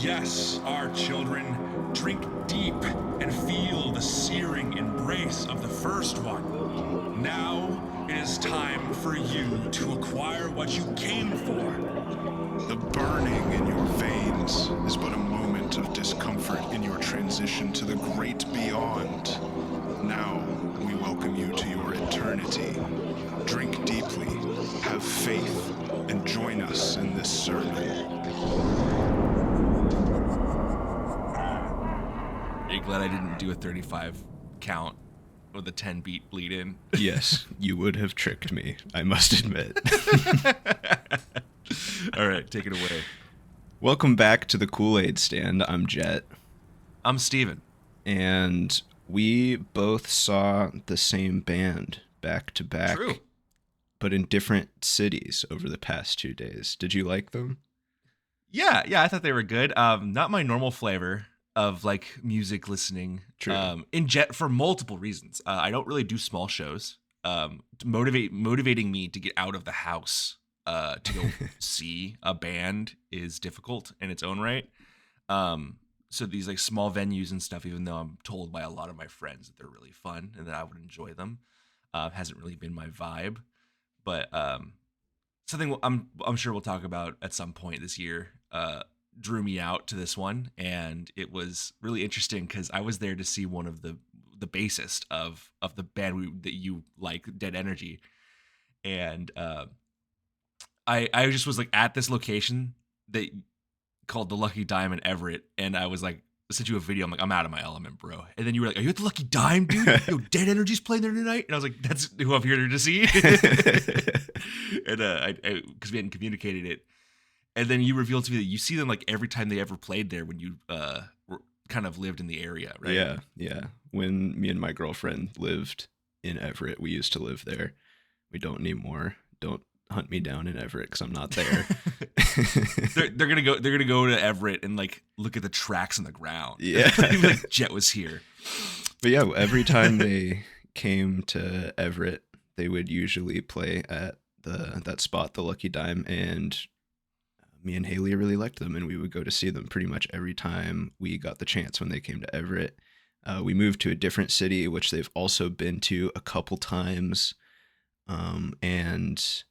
Yes, our children, drink deep and feel the searing embrace of the first one. Now it is time for you to acquire what you came for. The burning in your veins is but a moment of discomfort in your transition to the great beyond. Now we welcome you to your eternity. Drink deeply, have faith, and join us in this sermon. Are you glad I didn't do a 35 count with a 10 beat bleed in? Yes, you would have tricked me, I must admit. All right, take it away. Welcome back to the Koolaid Stand. I'm Jett. I'm Stephen. And we both saw the same band back to back. True. But in different cities over the past 2 days. Did you like them? Yeah, I thought they were good. Not my normal flavor of like music listening. True. In Jett for multiple reasons. I don't really do small shows. Motivating me to get out of the house to go see a band is difficult in its own right. So these like small venues and stuff, even though I'm told by a lot of my friends that they're really fun and that I would enjoy them, hasn't really been my vibe. But something I'm sure we'll talk about at some point this year drew me out to this one, and it was really interesting because I was there to see one of the bassist of the band that you like, Dead Energy, and I just was like at this location that called the Lucky Dime in Everett, and I was like, sent you a video. I'm like, I'm out of my element, bro. And then you were like, are you at the Lucky Dime, dude? Yo, Dead Energy's playing there tonight. And I was like, that's who I'm here to see. And because we hadn't communicated it. And then you revealed to me that you see them like every time they ever played there when you were kind of lived in the area, right? Yeah. When me and my girlfriend lived in Everett, we used to live there. We don't anymore. Don't hunt me down in Everett because I'm not there. they're gonna go to Everett and like look at the tracks on the ground. Yeah. Like Jett was here. But yeah, every time they came to Everett, they would usually play at that spot, the Lucky Dime, and me and Haley really liked them, and we would go to see them pretty much every time we got the chance when they came to Everett. We moved to a different city, which they've also been to a couple times, and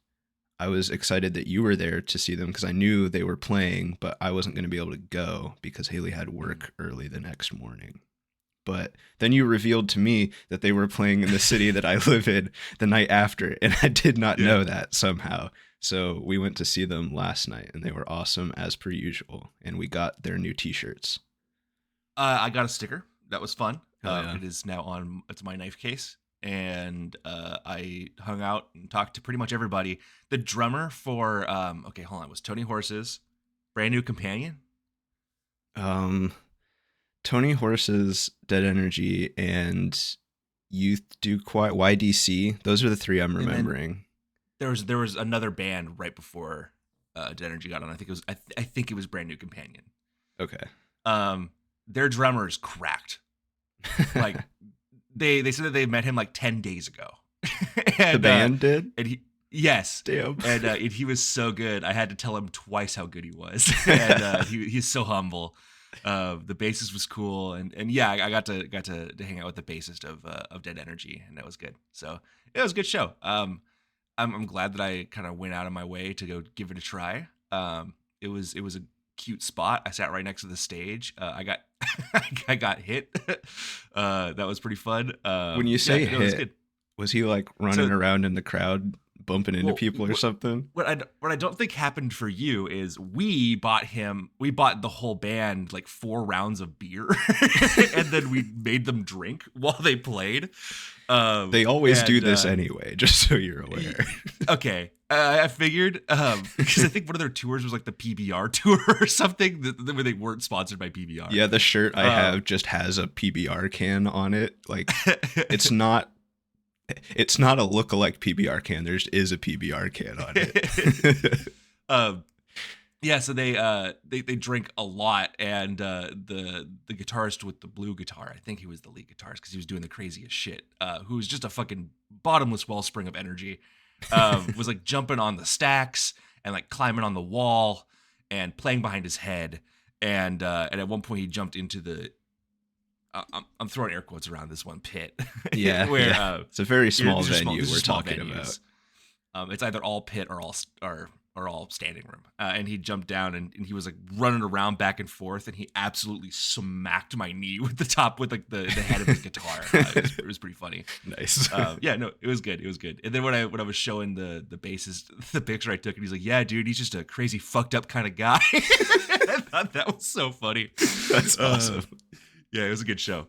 I was excited that you were there to see them because I knew they were playing, but I wasn't going to be able to go because Haley had work early the next morning. But then you revealed to me that they were playing in the city that I live in the night after, and I did not know that somehow. So we went to see them last night, and they were awesome as per usual, and we got their new t-shirts. I got a sticker. That was fun. Yeah. It is now it's my knife case. And I hung out and talked to pretty much everybody. The drummer for okay, hold on, it was Tony Horse's Brand New Companion. Tony Horse's Dead Energy and Youth Do Quiet YDC. Those are the three I'm remembering. There was another band right before Dead Energy got on. I think it was Brand New Companion. Okay. Their drummer is cracked. Like they said that they met him like 10 days ago. And, the band did? And yes. Damn. And he was so good. I had to tell him twice how good he was. And he's so humble. The bassist was cool, and yeah, I got to hang out with the bassist of Dead Energy, and that was good. So it was a good show. I'm glad that I kind of went out of my way to go give it a try. It was a cute spot. I sat right next to the stage. I got I got hit. That was pretty fun. When you say hit, was he like running around in the crowd, bumping into people or something? What I don't think happened for you is we bought the whole band like 4 rounds of beer, and then we made them drink while they played. They always do this anyway, just so you're aware. Okay. I figured, because I think one of their tours was like the PBR tour or something, where they weren't sponsored by PBR. Yeah, the shirt I have just has a PBR can on it. Like, it's not a lookalike PBR can. There is a PBR can on it. Yeah, so they drink a lot, and the guitarist with the blue guitar, I think he was the lead guitarist because he was doing the craziest shit, who was just a fucking bottomless wellspring of energy, was like jumping on the stacks and like climbing on the wall and playing behind his head and at one point he jumped into the. I'm throwing air quotes around this one pit. Yeah, where yeah. It's a very small these are venue these are we're small talking venues. about. It's either all pit or all standing room. And he jumped down and he was like running around back and forth, and he absolutely smacked my knee with the top with like the head of his guitar. It was pretty funny. Nice. Yeah, no, it was good. It was good. And then when I was showing the bassist the picture I took, and he's like, "Yeah, dude, he's just a crazy fucked up kind of guy." I thought that was so funny. That's awesome. Yeah, it was a good show.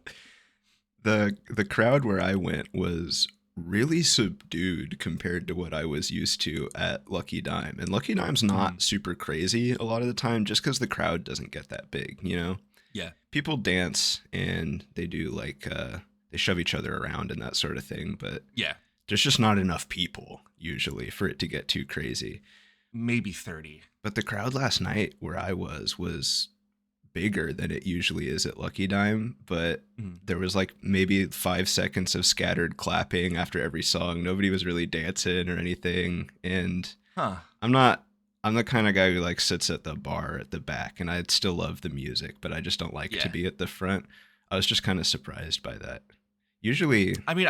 The crowd where I went was really subdued compared to what I was used to at Lucky Dime. And Lucky Dime's not super crazy a lot of the time just because the crowd doesn't get that big, you know? Yeah. People dance and they do like, they shove each other around and that sort of thing. But Yeah. there's just not enough people usually for it to get too crazy. Maybe 30. But the crowd last night where I was bigger than it usually is at Lucky Dime, but there was like maybe 5 seconds of scattered clapping after every song. Nobody was really dancing or anything. And I'm the kind of guy who like sits at the bar at the back, and I still love the music, but I just don't like to be at the front. I was just kind of surprised by that. Usually, I mean,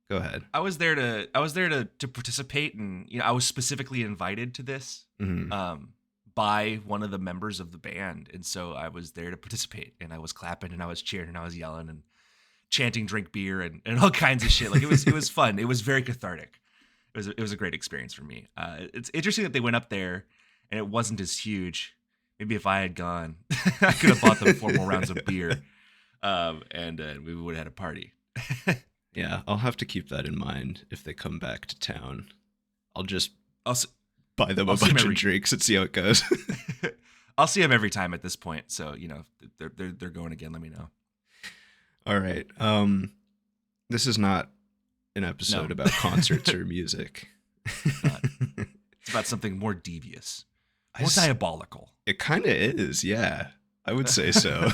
go ahead. I was there to participate, and I was specifically invited to this. By one of the members of the band, and so I was there to participate, and I was clapping and I was cheering and I was yelling and chanting "drink beer" and all kinds of shit. Like it was fun. It was very cathartic. It was a great experience for me. It's interesting that they went up there and it wasn't as huge. Maybe if I had gone, I could have bought them 4 more rounds of beer, and we would have had a party. Yeah, I'll have to keep that in mind if they come back to town. I'll buy them a bunch of drinks and see how it goes. I'll see them every time at this point. So, they're going again. Let me know. All right. This is not an episode about concerts or music. It's about something more devious, more diabolical. It kind of is. Yeah, I would say so.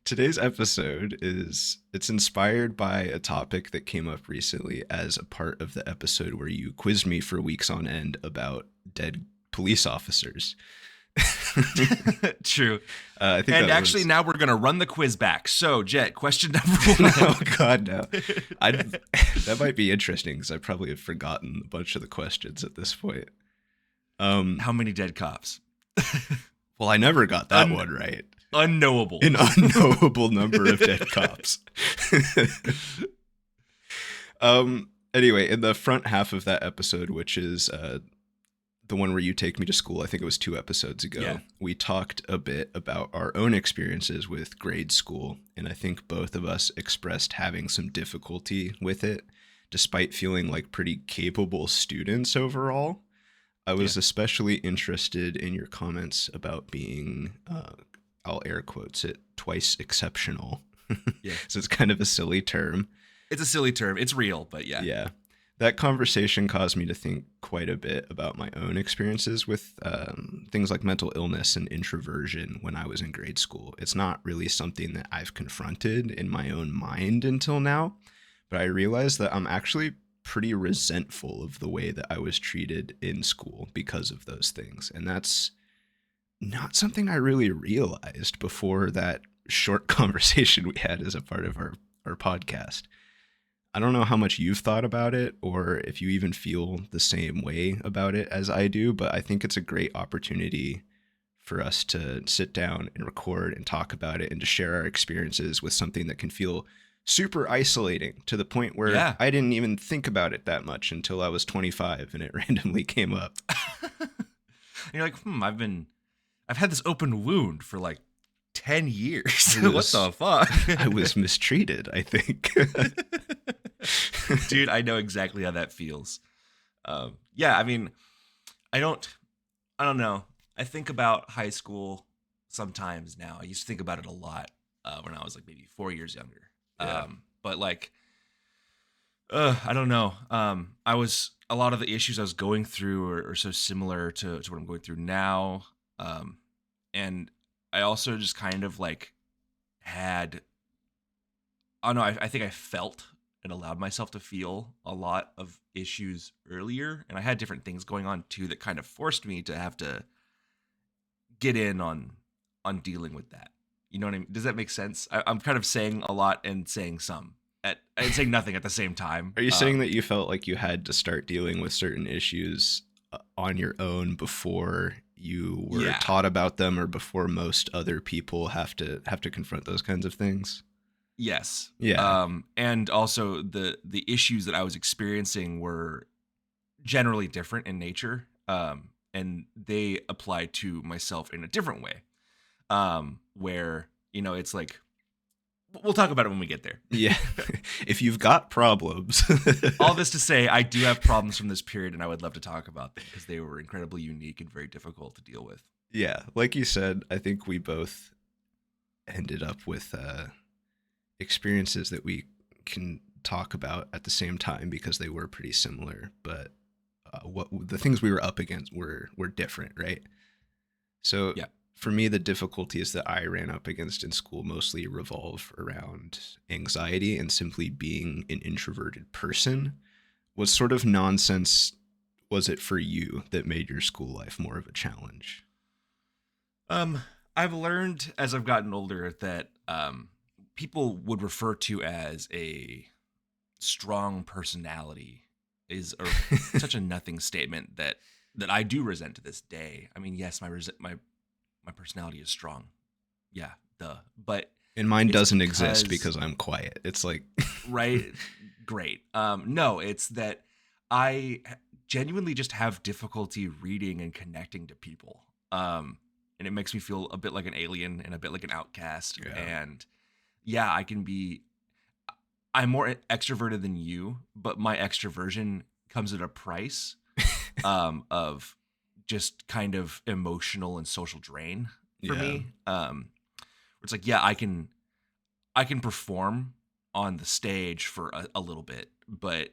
Today's episode it's inspired by a topic that came up recently as a part of the episode where you quizzed me for weeks on end about dead police officers. True. I think now we're going to run the quiz back. So, Jett, question number 1. Oh, God, no. That might be interesting because I probably have forgotten a bunch of the questions at this point. How many dead cops? Well, I never got that one right. Unknowable. An unknowable number of dead cops. Anyway, in the front half of that episode, which is the one where you take me to school, I think it was 2 episodes ago, we talked a bit about our own experiences with grade school, and I think both of us expressed having some difficulty with it, despite feeling like pretty capable students overall. I was especially interested in your comments about being, I'll air quotes it, twice exceptional. Yeah. So it's kind of a silly term. It's a silly term. It's real, but yeah. Yeah. That conversation caused me to think quite a bit about my own experiences with things like mental illness and introversion when I was in grade school. It's not really something that I've confronted in my own mind until now, but I realized that I'm actually pretty resentful of the way that I was treated in school because of those things. And that's not something I really realized before that short conversation we had as a part of our podcast. I don't know how much you've thought about it or if you even feel the same way about it as I do, but I think it's a great opportunity for us to sit down and record and talk about it and to share our experiences with something that can feel super isolating to the point where I didn't even think about it that much until I was 25 and it randomly came up. And you're like, I've had this open wound for like 10 years. What the fuck? I was mistreated, I think. Dude, I know exactly how that feels. Yeah, I mean, I don't know. I think about high school sometimes now. I used to think about it a lot when I was like maybe 4 years younger. Yeah. But like, I don't know. A lot of the issues I was going through are so similar to what I'm going through now. And I also just kind of like I don't know. I think I felt and allowed myself to feel a lot of issues earlier. And I had different things going on too that kind of forced me to have to get in on on dealing with that. You know what I mean? Does that make sense? I'm kind of saying a lot and saying some and saying nothing at the same time. Are you saying that you felt like you had to start dealing with certain issues on your own before you were taught about them, or before most other people have to confront those kinds of things? Yes. Yeah. And also the issues that I was experiencing were generally different in nature. And they apply to myself in a different way. Where, it's like, we'll talk about it when we get there. Yeah. If you've got problems. All this to say, I do have problems from this period, and I would love to talk about them because they were incredibly unique and very difficult to deal with. Yeah. Like you said, I think we both ended up with experiences that we can talk about at the same time because they were pretty similar, but what the things we were up against were different, right? So yeah. For me, the difficulties that I ran up against in school mostly revolve around anxiety and simply being an introverted person. What sort of nonsense was it for you that made your school life more of a challenge? I've learned as I've gotten older that people would refer to as a strong personality is such a nothing statement that I do resent to this day. I mean, yes, my personality is strong. Yeah, duh. But and mine doesn't exist because I'm quiet. It's like right, great. No, it's that I genuinely just have difficulty reading and connecting to people. And it makes me feel a bit like an alien and a bit like an outcast. Yeah. And yeah, I'm more extroverted than you, but my extroversion comes at a price of just kind of emotional and social drain for me. It's like, yeah, I can perform on the stage for a little bit, but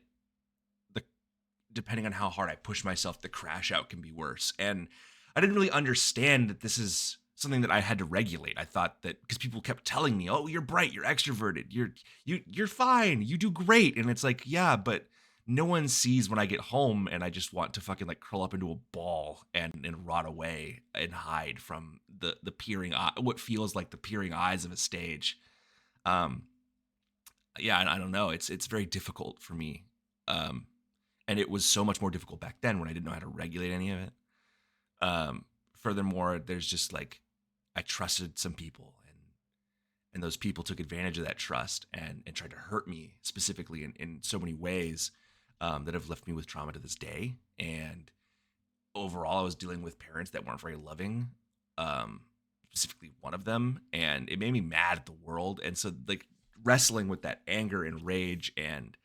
depending on how hard I push myself, the crash out can be worse. And I didn't really understand that this is something that I had to regulate. I thought that because people kept telling me, "Oh, you're bright, you're extroverted, you're fine, you do great," and it's like, yeah, but no one sees when I get home and I just want to fucking like curl up into a ball and rot away and hide from the peering eye, what feels like the peering eyes of a stage. Yeah, and I don't know. It's very difficult for me. And it was so much more difficult back then when I didn't know how to regulate any of it. Furthermore, there's just like, I trusted some people and those people took advantage of that trust and tried to hurt me specifically in so many ways that have left me with trauma to this day. And overall, I was dealing with parents that weren't very loving, specifically one of them, and it made me mad at the world. And so like wrestling with that anger and rage and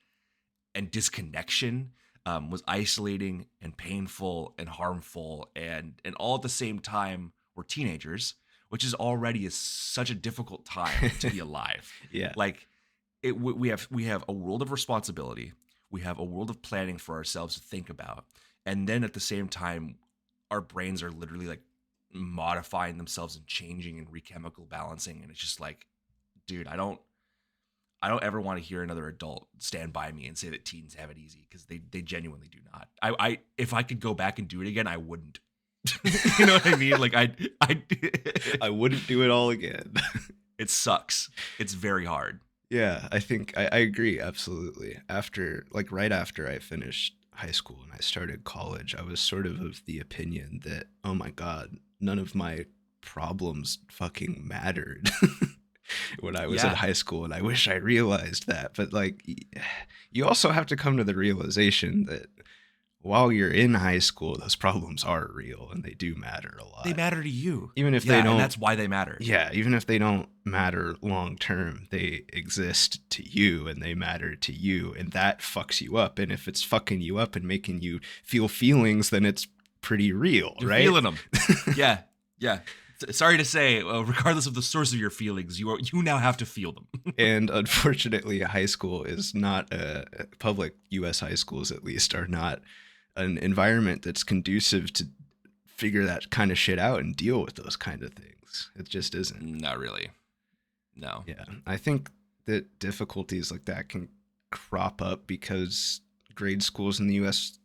disconnection was isolating and painful and harmful, and all at the same time we're teenagers, which is already such a difficult time to be alive. Yeah, like we have a world of responsibility, we have a world of planning for ourselves to think about, and then at the same time our brains are literally like modifying themselves and changing and rechemical balancing, and it's just like, dude, I don't ever want to hear another adult stand by me and say that teens have it easy, because they genuinely do not. I if I could go back and do it again, I wouldn't. You know what I mean? Like I wouldn't do it all again. It sucks. It's very hard. Yeah, I think I agree absolutely. Right after I finished high school and I started college, I was sort of the opinion that, oh my God, none of my problems fucking mattered. When I was in high school, and I wish I realized that. But like, you also have to come to the realization that while you're in high school, those problems are real and they do matter a lot. They matter to you, even if they don't. And that's why they matter. Yeah, even if they don't matter long term, they exist to you and they matter to you, and that fucks you up. And if it's fucking you up and making you feel feelings, then it's pretty real, You're right? Feeling them. Yeah. Sorry to say, regardless of the source of your feelings, you now have to feel them. And unfortunately, high school is not public U.S. high schools, at least, are not an environment that's conducive to figure that kind of shit out and deal with those kind of things. It just isn't. Not really. No. Yeah, I think that difficulties like that can crop up because grade schools in the U.S.,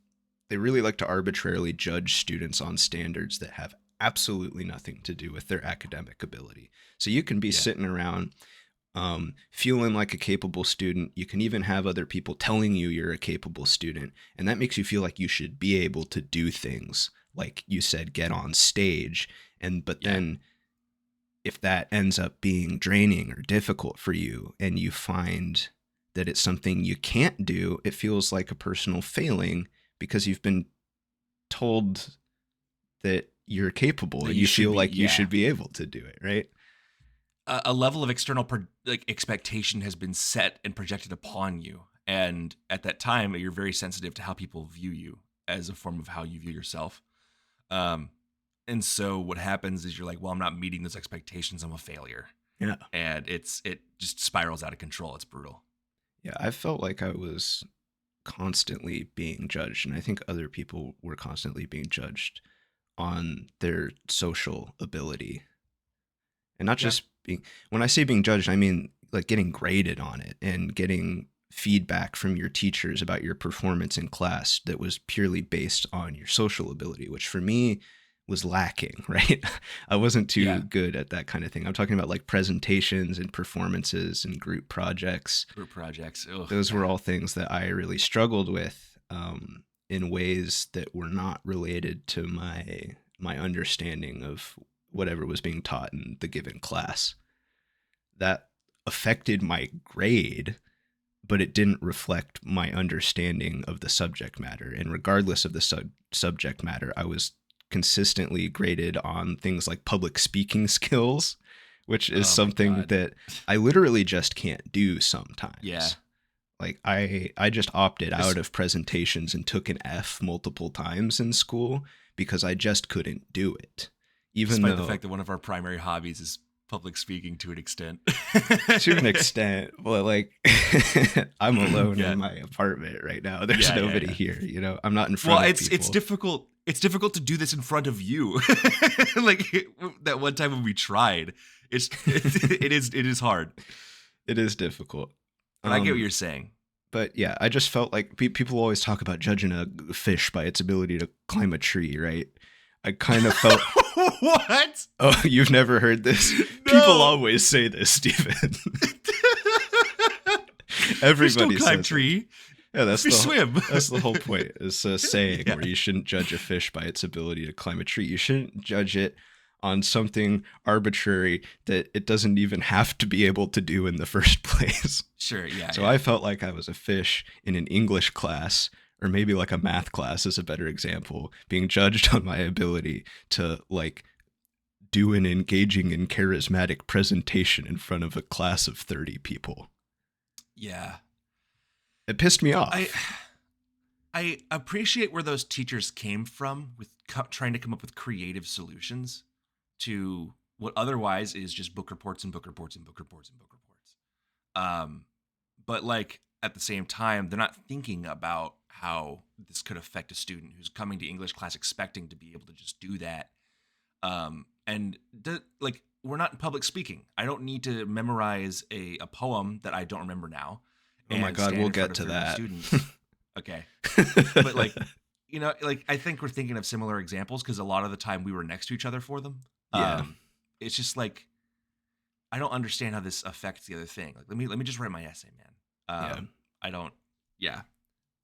they really like to arbitrarily judge students on standards that have absolutely nothing to do with their academic ability. So you can be Yeah. sitting around feeling like a capable student. You can even have other people telling you you're a capable student, and that makes you feel like you should be able to do things, like you said, get on stage. But Yeah. then if that ends up being draining or difficult for you, and you find that it's something you can't do, it feels like a personal failing because you've been told that you're capable That and you you should feel be, like you yeah. should be able to do it, right? A level of external expectation has been set and projected upon you, and at that time you're very sensitive to how people view you as a form of how you view yourself. And so what happens is you're like, well, I'm not meeting those expectations, I'm a failure. Yeah. And it just spirals out of control. It's brutal. Yeah, I felt like I was constantly being judged, and I think other people were constantly being judged on their social ability. And not Yeah. just being, when I say being judged, I mean like getting graded on it and getting feedback from your teachers about your performance in class that was purely based on your social ability, which for me was lacking, right? I wasn't too Yeah. good at that kind of thing. I'm talking about like presentations and performances and group projects. Group projects. Ugh, Those were yeah. all things that I really struggled with in ways that were not related to my understanding of whatever was being taught in the given class. That affected my grade, but it didn't reflect my understanding of the subject matter. And regardless of the subject matter, I was consistently graded on things like public speaking skills, which is Oh my something God. that I literally just can't do sometimes. Yeah. Like I just opted This- out of presentations and took an F multiple times in school because I just couldn't do it. Even Despite though the fact that one of our primary hobbies is public speaking to an extent. to an extent, well, like I'm alone Yeah. in my apartment right now. There's Yeah, yeah, nobody yeah. here, you know. I'm not in front Well, of people. it's difficult. It's difficult to do this in front of you. Like that one time when we tried, it is hard. It is difficult. But I get what you're saying. But yeah, I just felt like people always talk about judging a fish by its ability to climb a tree, right? I kind of felt. What? Oh, you've never heard this? No. People always say this, Stephen. Fish Everybody don't climb says it. tree. Yeah, that's Fish the swim. That's the whole point. Is a saying Yeah. where you shouldn't judge a fish by its ability to climb a tree. You shouldn't judge it on something arbitrary that it doesn't even have to be able to do in the first place. Sure, yeah. So yeah. I felt like I was a fish in an English class, or maybe like a math class is a better example, being judged on my ability to like do an engaging and charismatic presentation in front of a class of 30 people. Yeah. It pissed me off. I appreciate where those teachers came from with trying to come up with creative solutions to what otherwise is just book reports and book reports and book reports and book reports. But like at the same time, they're not thinking about how this could affect a student who's coming to English class expecting to be able to just do that. Like we're not in public speaking. I don't need to memorize a poem that I don't remember now. Oh my and God, stand we'll in front get of to 30 that. students. Okay. But like, you know, like I think we're thinking of similar examples because a lot of the time we were next to each other for them. Yeah. It's just like I don't understand how this affects the other thing. Like let me just write my essay, man. Yeah. I don't. Yeah.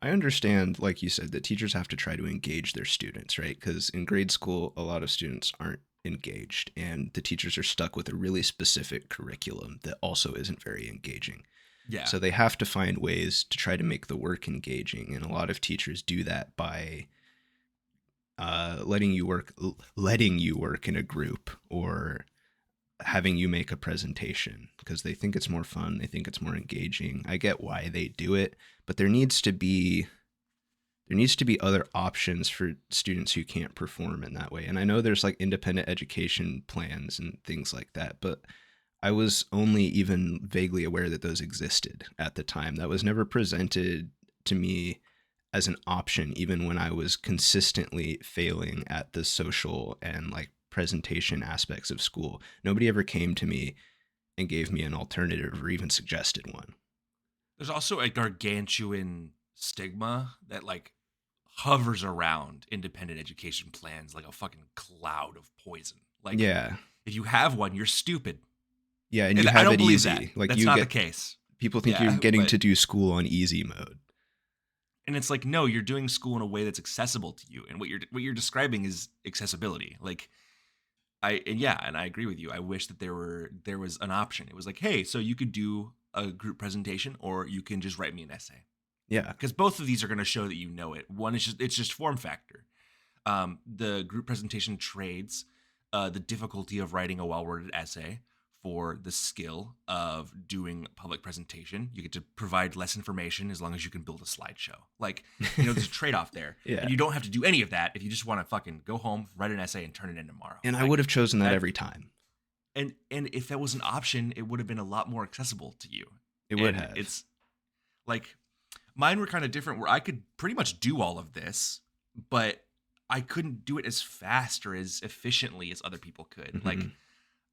I understand, like you said, that teachers have to try to engage their students, right? Because in grade school, a lot of students aren't engaged, and the teachers are stuck with a really specific curriculum that also isn't very engaging. Yeah. So they have to find ways to try to make the work engaging, and a lot of teachers do that by letting you work in a group or having you make a presentation because they think it's more fun, they think it's more engaging. I get why they do it, but there needs to be other options for students who can't perform in that way. And I know there's like independent education plans and things like that, but I was only even vaguely aware that those existed at the time. That was never presented to me as an option, even when I was consistently failing at the social and like presentation aspects of school. Nobody ever came to me and gave me an alternative or even suggested one. There's also a gargantuan stigma that like hovers around independent education plans like a fucking cloud of poison. Like, Yeah. if you have one, you're stupid. Yeah, and And you I have don't it believe easy. that. Like That's you not the get case. people think Yeah, you're getting but to do school on easy mode. and it's like, no, you're doing school in a way that's accessible to you. And what you're describing is accessibility. Like, and I agree with you. I wish that there was an option. It was like, hey, so you could do a group presentation or you can just write me an essay. Yeah. Because both of these are going to show that you know it. One is just form factor. The group presentation trades the difficulty of writing a well-worded essay for the skill of doing public presentation. You get to provide less information as long as you can build a slideshow. Like, there's a trade-off there. Yeah. And you don't have to do any of that if you just want to fucking go home, write an essay, and turn it in tomorrow. And I Like, would have chosen that every time. And if that was an option, it would have been a lot more accessible to you. It would And have. It's like mine were kind of different where I could pretty much do all of this, but I couldn't do it as fast or as efficiently as other people could. Mhm. Like,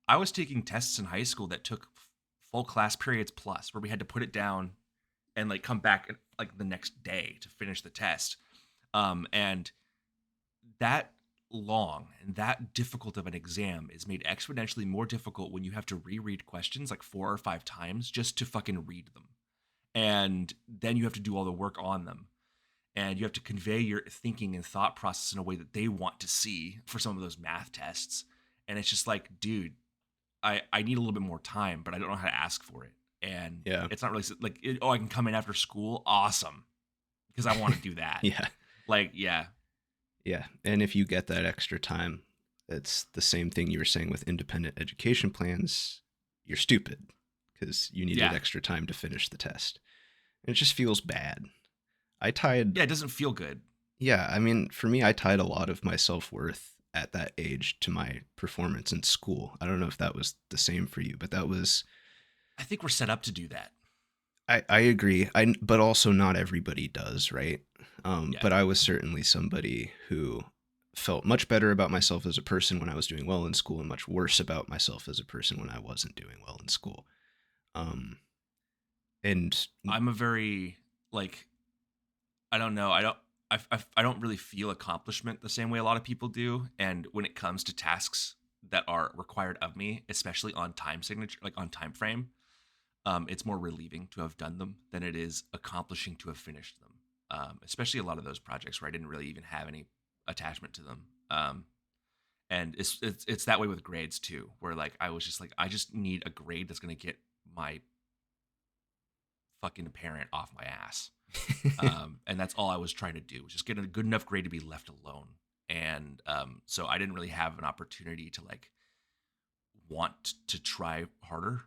I was taking tests in high school that took full class periods plus, where we had to put it down and like come back like the next day to finish the test. And that long and that difficult of an exam is made exponentially more difficult when you have to reread questions like 4 or 5 times just to fucking read them. And then you have to do all the work on them. And you have to convey your thinking and thought process in a way that they want to see for some of those math tests. And it's just like, dude, I need a little bit more time, but I don't know how to ask for it. And Yeah. it's not really like, I can come in after school. Awesome. Because I want to do that. Yeah. Like, yeah. Yeah. And if you get that extra time, it's the same thing you were saying with independent education plans. You're stupid because you needed extra time to finish the test. And it just feels bad. Yeah, it doesn't feel good. Yeah, I mean, for me, I tied a lot of my self-worth at that age to my performance in school. I don't know if that was the same for you, but that was... I think we're set up to do that. I agree. But also not everybody does, right? Yeah. But I was certainly somebody who felt much better about myself as a person when I was doing well in school and much worse about myself as a person when I wasn't doing well in school. And I'm a very, like... I don't know. I don't really feel accomplishment the same way a lot of people do. And when it comes to tasks that are required of me, especially on time signature, like on time frame, it's more relieving to have done them than it is accomplishing to have finished them. Especially a lot of those projects where I didn't really even have any attachment to them. And it's that way with grades too, where like I was just like, I just need a grade that's gonna get my fucking parent off my ass. And that's all I was trying to do, was just get a good enough grade to be left alone. And so I didn't really have an opportunity to like want to try harder.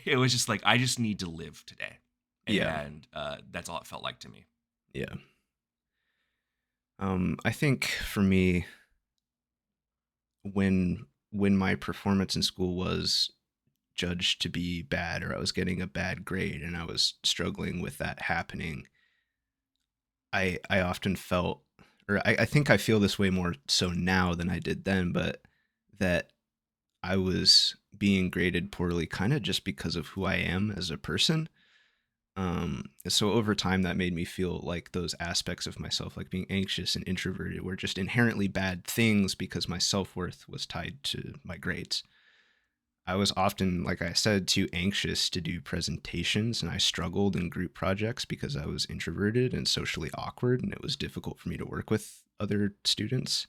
It was just like, I just need to live today. And that's all it felt like to me. Yeah. I think for me, when my performance in school was judged to be bad, or I was getting a bad grade and I was struggling with that happening, I often felt, or I think I feel this way more so now than I did then, but that I was being graded poorly kind of just because of who I am as a person. So over time that made me feel like those aspects of myself, like being anxious and introverted, were just inherently bad things because my self-worth was tied to my grades. I was often, like I said, too anxious to do presentations, and I struggled in group projects because I was introverted and socially awkward, and it was difficult for me to work with other students.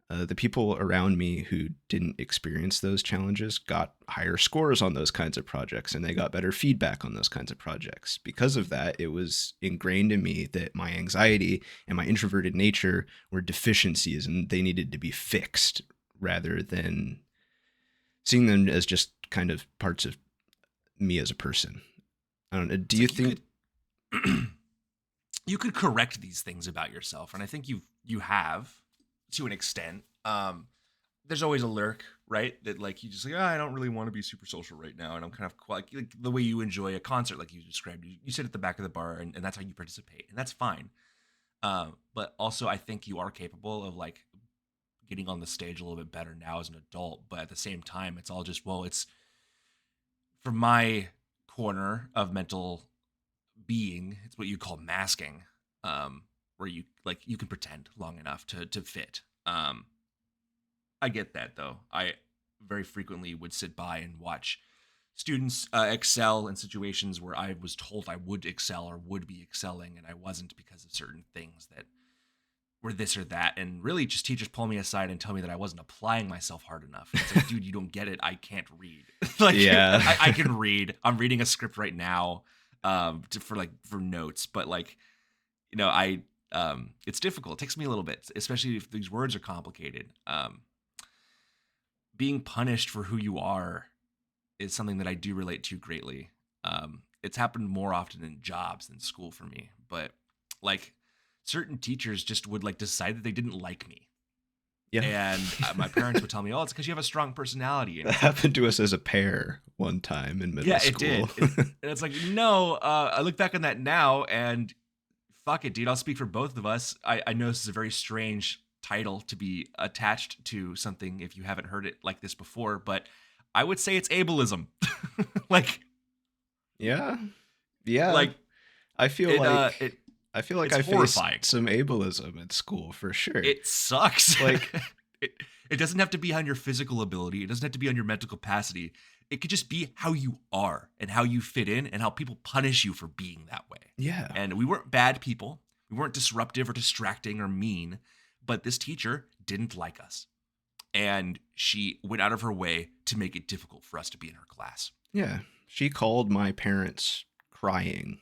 The people around me who didn't experience those challenges got higher scores on those kinds of projects, and they got better feedback on those kinds of projects. Because of that, it was ingrained in me that my anxiety and my introverted nature were deficiencies, and they needed to be fixed rather than seeing them as just kind of parts of me as a person. I don't know. Do you think you could correct these things about yourself? And I think you have, to an extent. There's always a lurk, right? That like, you just like, I don't really want to be super social right now. And I'm kind of like the way you enjoy a concert, like you described, you sit at the back of the bar and that's how you participate. And that's fine. But also I think you are capable of like getting on the stage a little bit better now as an adult. But at the same time, it's all just, well, it's for my corner of mental being, it's what you call masking. where you can pretend long enough to fit. I get that though. I very frequently would sit by and watch students excel in situations where I was told I would excel or would be excelling, and I wasn't because of certain things that were this or that. And really, just teachers pull me aside and tell me that I wasn't applying myself hard enough. And it's like, dude, you don't get it. I can't read. Yeah. I can read. I'm reading a script right now for notes, but it's difficult. It takes me a little bit, especially if these words are complicated. Being punished for who you are is something that I do relate to greatly. It's happened more often in jobs than school for me, but certain teachers just would decide that they didn't like me. Yeah. And my parents would tell me, "Oh, it's because you have a strong personality." That happened to us as a pair one time in middle school. Yeah, it did. And it's like, no, I look back on that now and fuck it, dude. I'll speak for both of us. I know this is a very strange title to be attached to something if you haven't heard it like this before, but I would say it's ableism. Yeah. I feel like I horrifying. faced some ableism at school for sure. It sucks. It doesn't have to be on your physical ability. It doesn't have to be on your mental capacity. It could just be how you are and how you fit in and how people punish you for being that way. Yeah. And we weren't bad people. We weren't disruptive or distracting or mean, but this teacher didn't like us. And she went out of her way to make it difficult for us to be in her class. Yeah. She called my parents crying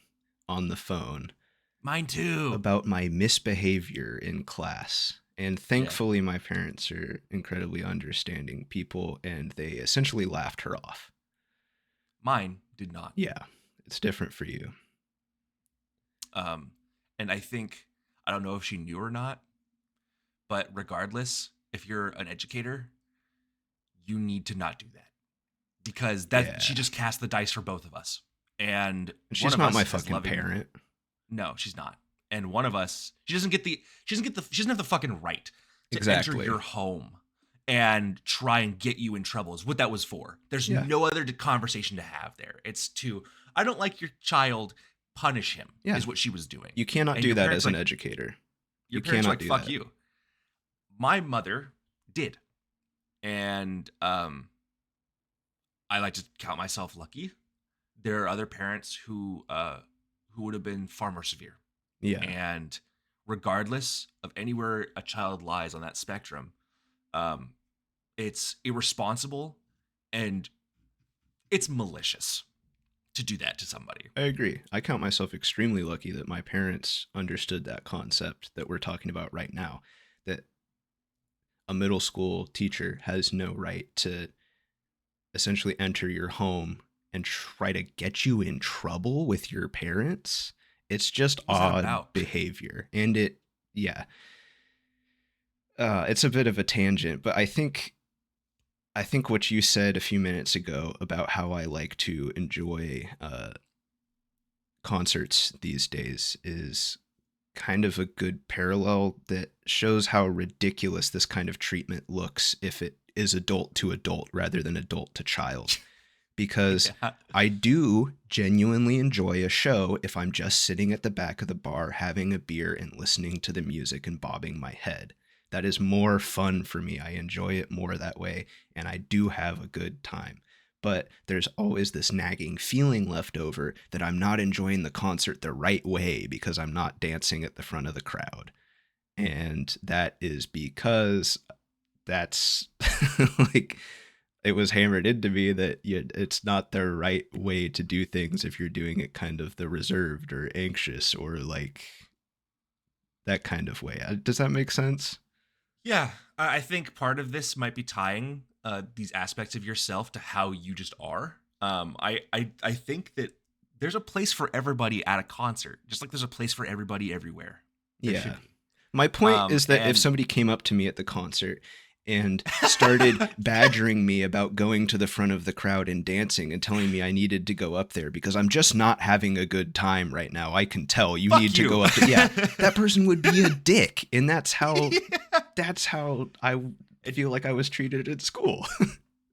on the phone. Mine too. About my misbehavior in class. And thankfully, my parents are incredibly understanding people, and they essentially laughed her off. Mine did not. Yeah, it's different for you. And I think, I don't know if she knew or not, but regardless, if you're an educator, you need to not do that. Because she just cast the dice for both of us. And she's not my fucking parent. No, she's not. And one of us, she doesn't have the fucking right to enter your home and try and get you in trouble is what that was for. There's no other conversation to have there. It's I don't like your child, punish him is what she was doing. You cannot do that as an educator. Your parents cannot do fuck that. You. My mother did. And I like to count myself lucky. There are other parents who would have been far more severe. Yeah. And regardless of anywhere a child lies on that spectrum, it's irresponsible and it's malicious to do that to somebody. I agree. I count myself extremely lucky that my parents understood that concept that we're talking about right now, that a middle school teacher has no right to essentially enter your home and try to get you in trouble with your parents. It's just odd behavior. And it's a bit of a tangent, but I think what you said a few minutes ago about how I like to enjoy concerts these days is kind of a good parallel that shows how ridiculous this kind of treatment looks if it is adult to adult rather than adult to child. Because I do genuinely enjoy a show if I'm just sitting at the back of the bar having a beer and listening to the music and bobbing my head. That is more fun for me. I enjoy it more that way, and I do have a good time. But there's always this nagging feeling left over that I'm not enjoying the concert the right way because I'm not dancing at the front of the crowd. And that is because that's it was hammered into me that it's not the right way to do things if you're doing it kind of the reserved or anxious or that kind of way. Does that make sense? Yeah, I think part of this might be tying these aspects of yourself to how you just are. I think that there's a place for everybody at a concert, just like there's a place for everybody everywhere. Yeah. My point is that if somebody came up to me at the concert and started badgering me about going to the front of the crowd and dancing and telling me I needed to go up there because I'm just not having a good time right now. I can tell you need to go up there. Yeah, that person would be a dick. And that's how I feel like I was treated at school.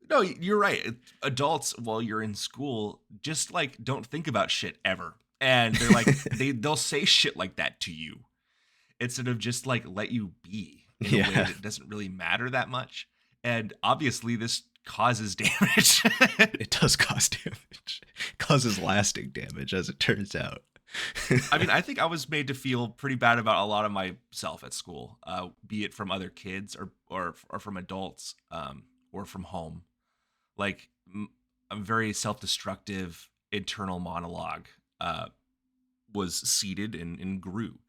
No, you're right. Adults, while you're in school, just don't think about shit ever. And they're they'll say shit like that to you. instead of just like let you be in a way Yeah. that doesn't really matter that much. And obviously this causes damage. It does cause damage. It causes lasting damage, as it turns out. I mean, I think I was made to feel pretty bad about a lot of myself at school, be it from other kids or from adults, or from home. Like a very self-destructive internal monologue was seeded and grew.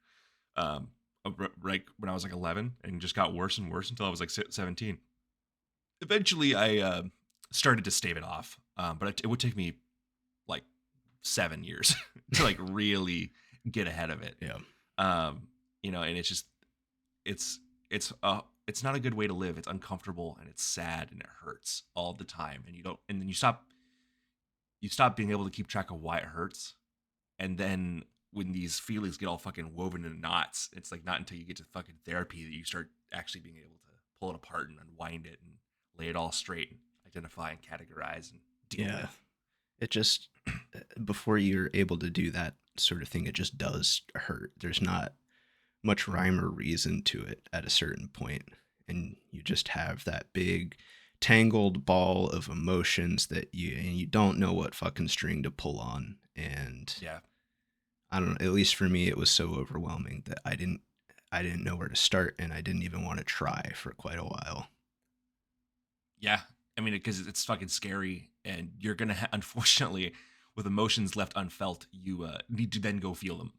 Right when I was like 11, and just got worse and worse until I was like 17. Eventually, I started to stave it off, but it would take me like 7 years to like really get ahead of it. Yeah. And it's just it's it's not a good way to live. It's uncomfortable and it's sad and it hurts all the time, and then you stop being able to keep track of why it hurts, and then when these feelings get all fucking woven into knots, it's like not until you get to fucking therapy that you start actually being able to pull it apart and unwind it and lay it all straight and identify and categorize and deal with. It just, before you're able to do that sort of thing, it just does hurt. There's not much rhyme or reason to it at a certain point, and you just have that big tangled ball of emotions that you don't know what fucking string to pull on. And Yeah. I don't know, at least for me, it was so overwhelming that I didn't know where to start, and I didn't even want to try for quite a while. Yeah. I mean, because it's fucking scary, and you're going to, unfortunately, with emotions left unfelt, you need to then go feel them.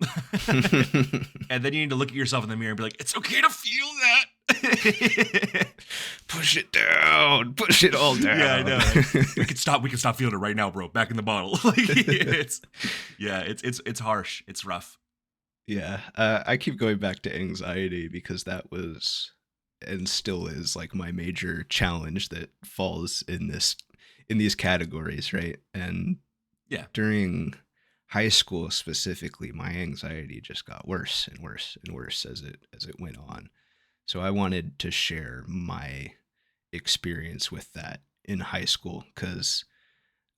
And then you need to look at yourself in the mirror and be like, it's okay to feel that. Push it down. Push it all down. Yeah, I know. We can stop feeling it right now, bro. Back in the bottle. Like, it's harsh. It's rough. Yeah. I keep going back to anxiety because that was and still is like my major challenge that falls in these categories, right? And yeah, during high school specifically, my anxiety just got worse and worse and worse as it went on. So I wanted to share my experience with that in high school, because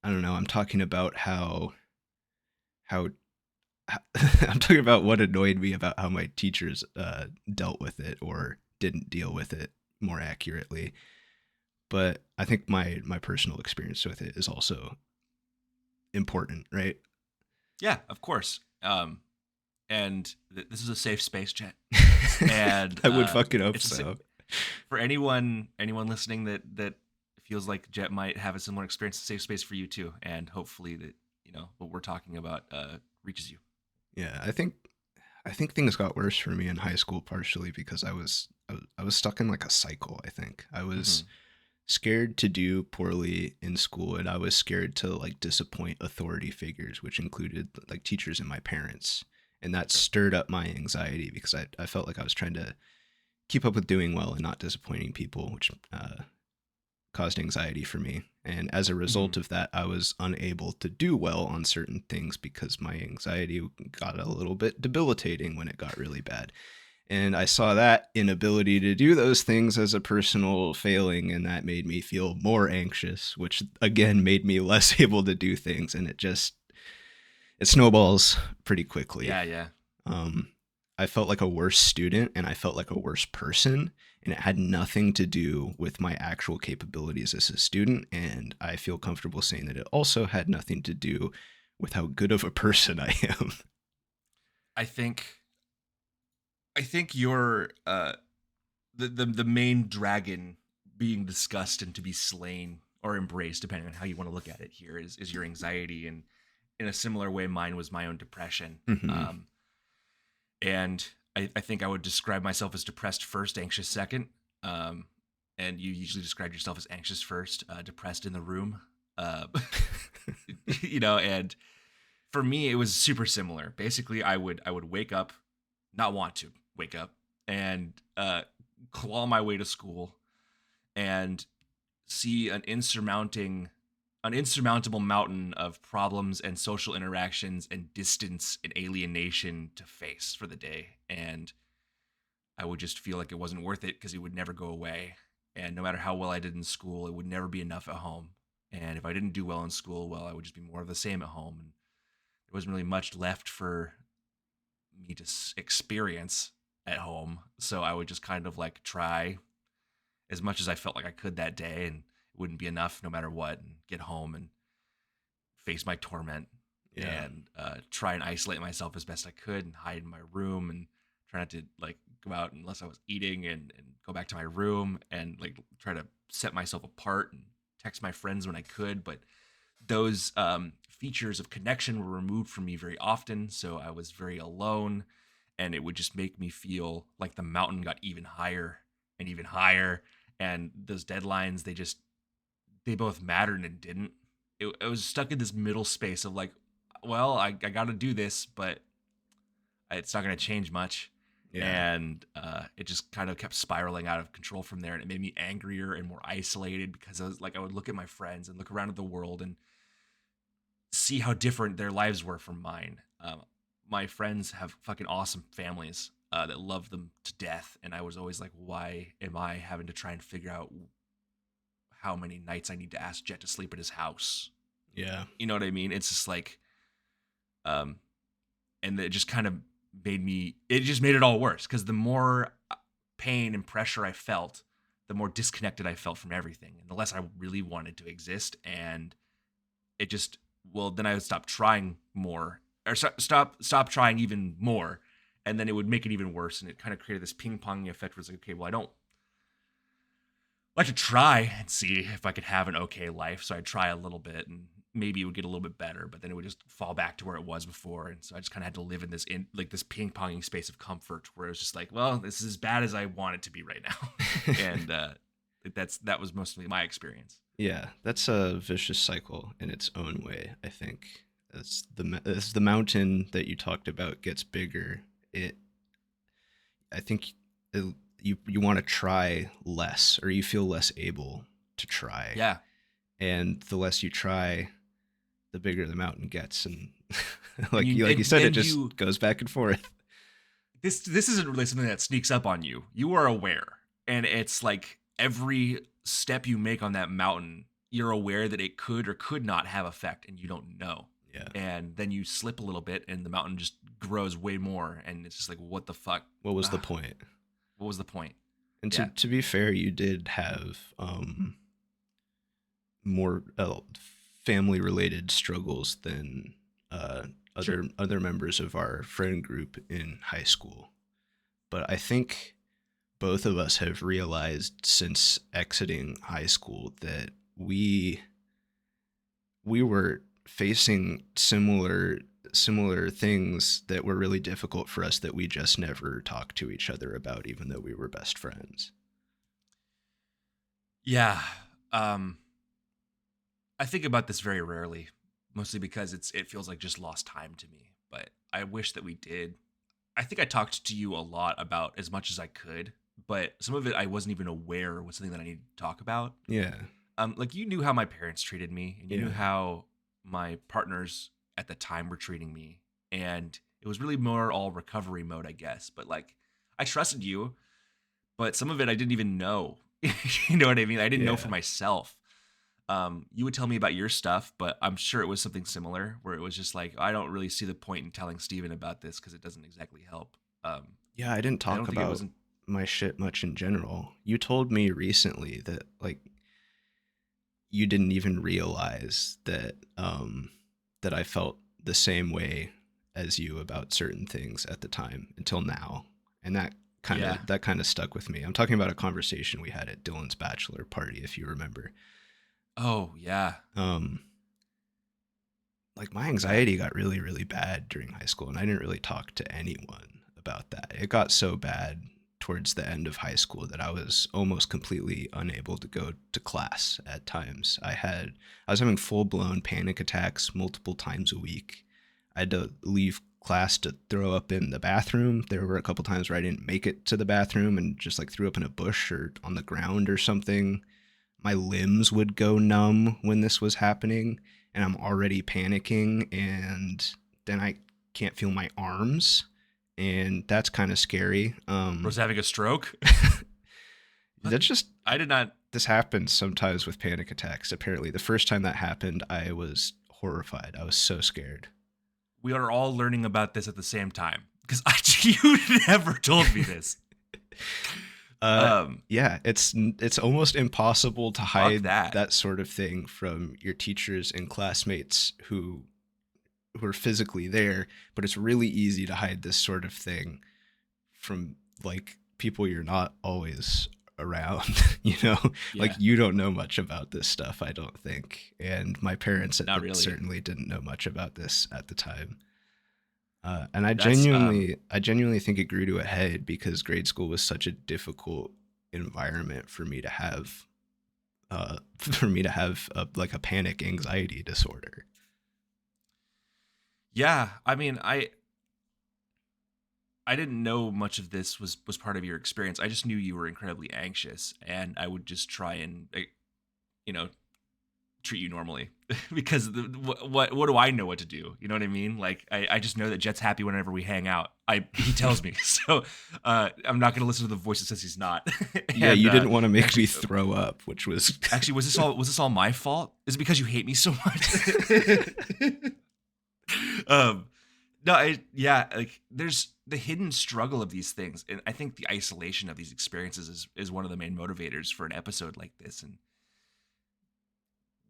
I don't know, I'm talking about how I'm talking about what annoyed me about how my teachers dealt with it or didn't deal with it more accurately. But I think my personal experience with it is also important, right? Yeah, of course. And this is a safe space, Jett. And I would fucking hope so. For anyone listening that feels like Jett might have a similar experience, a safe space for you too. And hopefully that, what we're talking about reaches you. Yeah, I think things got worse for me in high school, partially because I was stuck in like a cycle. I think I was scared to do poorly in school, and I was scared to like disappoint authority figures, which included like teachers and my parents. And that stirred up my anxiety because I felt like I was trying to keep up with doing well and not disappointing people, which caused anxiety for me. And as a result of that, I was unable to do well on certain things because my anxiety got a little bit debilitating when it got really bad. And I saw that inability to do those things as a personal failing, and that made me feel more anxious, which again made me less able to do things. And it snowballs pretty quickly. Yeah. I felt like a worse student and I felt like a worse person, and it had nothing to do with my actual capabilities as a student. And I feel comfortable saying that it also had nothing to do with how good of a person I am. I think you're the main dragon being discussed and to be slain or embraced, depending on how you want to look at it here, is your anxiety. And in a similar way, mine was my own depression. And I think I would describe myself as depressed first, anxious second. And you usually describe yourself as anxious first, depressed in the room. And for me, it was super similar. Basically, I would wake up, not want to wake up, and claw my way to school and see an insurmountable mountain of problems and social interactions and distance and alienation to face for the day. And I would just feel like it wasn't worth it because it would never go away. And no matter how well I did in school, it would never be enough at home. And if I didn't do well in school, well, I would just be more of the same at home. And there wasn't really much left for me to experience. at home. So I would just kind of like try as much as I felt like I could that day, and it wouldn't be enough no matter what, and get home and face my torment Yeah. and try and isolate myself as best I could and hide in my room and try not to like go out unless I was eating, and go back to my room and like try to set myself apart and text my friends when I could. But those features of connection were removed from me very often. So I was very alone, and it would just make me feel like the mountain got even higher and even higher. And those deadlines, they both mattered and didn't. I was stuck in this middle space of like, well, I got to do this, but it's not going to change much. Yeah. And it just kind of kept spiraling out of control from there. And it made me angrier and more isolated, because I would look at my friends and look around at the world and see how different their lives were from mine. My friends have fucking awesome families that love them to death. And I was always like, why am I having to try and figure out how many nights I need to ask Jett to sleep at his house? Yeah. You know what I mean? It's just like, and it just kind of it just made it all worse, because the more pain and pressure I felt, the more disconnected I felt from everything, and the less I really wanted to exist. And it just, well, then I would stop trying more, or stop trying even more, and then it would make it even worse. And it kind of created this ping pong effect where it's like, okay, well, I don't like to try and see if I could have an okay life. So I'd try a little bit, and maybe it would get a little bit better, but then it would just fall back to where it was before. And so I just kind of had to live in this ping ponging space of comfort, where it was just like, well, this is as bad as I want it to be right now. And that was mostly my experience. Yeah, that's a vicious cycle in its own way, I think. As the mountain that you talked about gets bigger, I think you want to try less, or you feel less able to try. Yeah. And the less you try, the bigger the mountain gets, and And you said, it just you, goes back and forth. this isn't really something that sneaks up on you. You are aware, and it's like every step you make on that mountain, you're aware that it could or could not have effect, and you don't know. Yeah. And then you slip a little bit, and the mountain just grows way more, and it's just like, what the fuck? What was the point? What was the point? And Yeah. to be fair, you did have more family related struggles than Sure. other members of our friend group in high school. But I think both of us have realized since exiting high school that we were facing similar things that were really difficult for us, that we just never talked to each other about, even though we were best friends. Yeah. I think about this very rarely, mostly because it feels like just lost time to me. But I wish that we did. I think I talked to you a lot about as much as I could, but some of it I wasn't even aware was something that I needed to talk about. Yeah. Like, you knew how my parents treated me, and you knew Yeah. how my partners at the time were treating me, and it was really more all recovery mode, I guess. But like, I trusted you, but some of it I didn't even know. You know what I mean? I didn't know for Yeah. myself. You would tell me about your stuff, but I'm sure it was something similar, where it was just like, I don't really see the point in telling Stephen about this because it doesn't exactly help. Yeah, I didn't I talk don't think it about wasn't. my shit much in general. You told me recently that you didn't even realize that that I felt the same way as you about certain things at the time until now. And that kind of stuck with me. I'm talking about a conversation we had at Dylan's bachelor party, if you remember. Oh yeah. Like, my anxiety got really, really bad during high school, and I didn't really talk to anyone about that. It got so bad towards the end of high school that I was almost completely unable to go to class at times. I was having full-blown panic attacks multiple times a week. I had to leave class to throw up in the bathroom. There were a couple times where I didn't make it to the bathroom and just like threw up in a bush or on the ground or something. My limbs would go numb when this was happening, and I'm already panicking, and then I can't feel my arms, and that's kind of scary. Was having a stroke? That's just, I did not. this happens sometimes with panic attacks. Apparently, the first time that happened, I was horrified. I was so scared. We are all learning about this at the same time. because you never told me this. Yeah, it's almost impossible to hide that. that sort of thing from your teachers and classmates who are physically there, but it's really easy to hide this sort of thing from like people you're not always around. Like you don't know much about this stuff, I don't think, and my parents certainly didn't know much about this at the time. And I genuinely think it grew to a head because grade school was such a difficult environment for me to have like a panic anxiety disorder. Yeah, I mean, I didn't know much of this was part of your experience. I just knew you were incredibly anxious, and I would just try and, treat you normally because what do I know what to do? You know what I mean? Like I just know that Jett's happy whenever we hang out. He tells me, so I'm not going to listen to the voice that says he's not. Yeah, you didn't want to make me throw up, which was actually was this all my fault? Is it because you hate me so much? Like there's the hidden struggle of these things, and I think the isolation of these experiences is one of the main motivators for an episode like this. And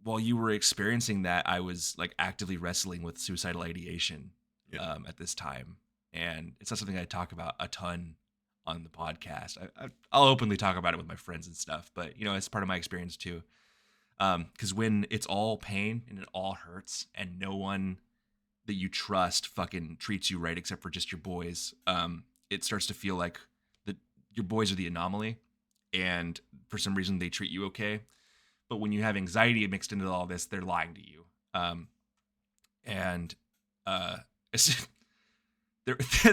while you were experiencing that, I was like actively wrestling with suicidal ideation at this time, and it's not something I talk about a ton on the podcast. I'll openly talk about it with my friends and stuff, but it's part of my experience too. Because when it's all pain and it all hurts, and no one that you trust fucking treats you right except for just your boys, it starts to feel like that your boys are the anomaly, and for some reason they treat you okay. But when you have anxiety mixed into all this, they're lying to you.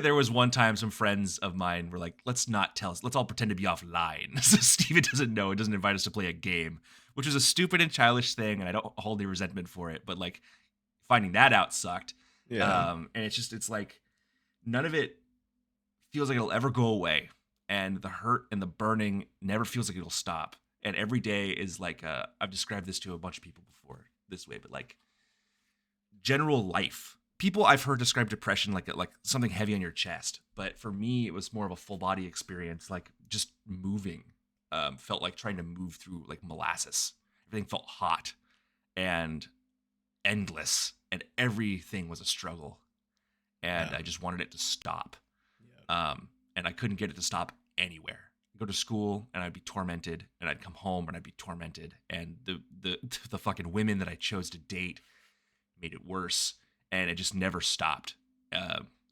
There was one time some friends of mine were like, let's all pretend to be offline. So Steven doesn't know, and doesn't invite us to play a game, which was a stupid and childish thing, and I don't hold any resentment for it, but like finding that out sucked. Yeah. And it's like none of it feels like it'll ever go away, and the hurt and the burning never feels like it'll stop. And every day is like I've described this to a bunch of people before this way, but like general life. People I've heard describe depression like something heavy on your chest, but for me it was more of a full body experience. Like just moving felt like trying to move through like molasses. Everything felt hot and endless, and everything was a struggle, and I just wanted it to stop. And I couldn't get it to stop anywhere. I'd go to school and I'd be tormented, and I'd come home and I'd be tormented, and the fucking women that I chose to date made it worse, and it just never stopped.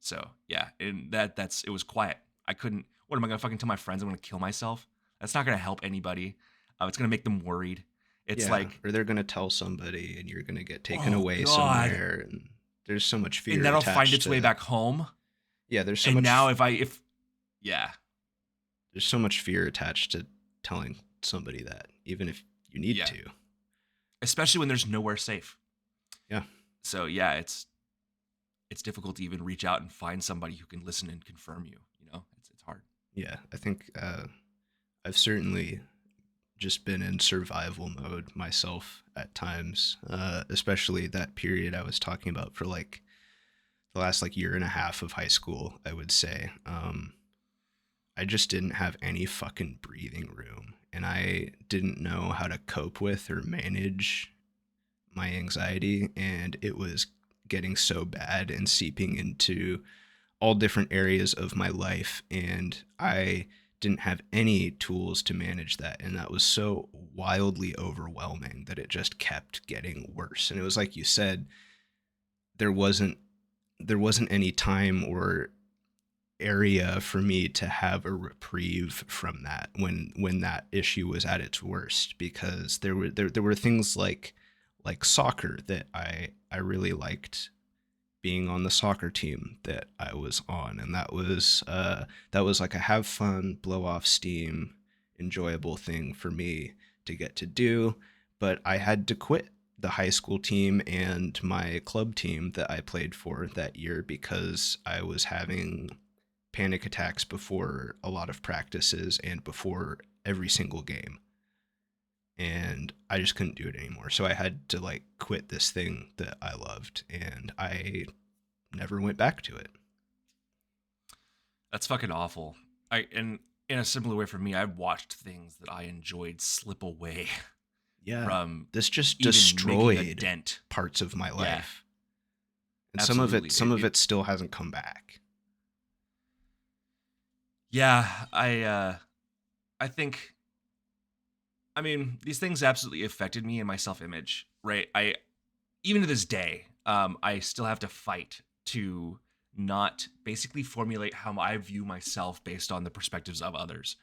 So yeah, and it was quiet. I couldn't. What am I gonna fucking tell my friends I'm gonna kill myself? That's not gonna help anybody. It's gonna make them worried. It's like, or they're gonna tell somebody, and you're gonna get taken away somewhere, and there's so much fear. And that'll find its way back home. Yeah, there's so and much. Now there's so much fear attached to telling somebody that, even if you need to. Especially when there's nowhere safe. Yeah. So yeah, it's difficult to even reach out and find somebody who can listen and confirm you. It's hard. Yeah, I think I've certainly just been in survival mode myself at times, especially that period I was talking about for like the last like year and a half of high school, I would say. I just didn't have any fucking breathing room, and I didn't know how to cope with or manage my anxiety, and it was getting so bad and seeping into all different areas of my life, and I didn't have any tools to manage that, and that was so wildly overwhelming that it just kept getting worse. And it was like you said, there wasn't any time or area for me to have a reprieve from that when that issue was at its worst, because there were things like soccer that I really liked, being on the soccer team that I was on, and that was like a have fun, blow off steam, enjoyable thing for me to get to do. But I had to quit the high school team and my club team that I played for that year because I was having panic attacks before a lot of practices and before every single game, and I just couldn't do it anymore. So I had to like quit this thing that I loved, and I never went back to it. That's fucking awful. And in a similar way for me, I've watched things that I enjoyed slip away Yeah. from This just even making a destroyed dent. parts of my Yeah, life. And absolutely. some of it still hasn't come back. Yeah, I think, I mean, these things absolutely affected me and my self-image, right? I even to this day, I still have to fight to not basically formulate how I view myself based on the perspectives of others.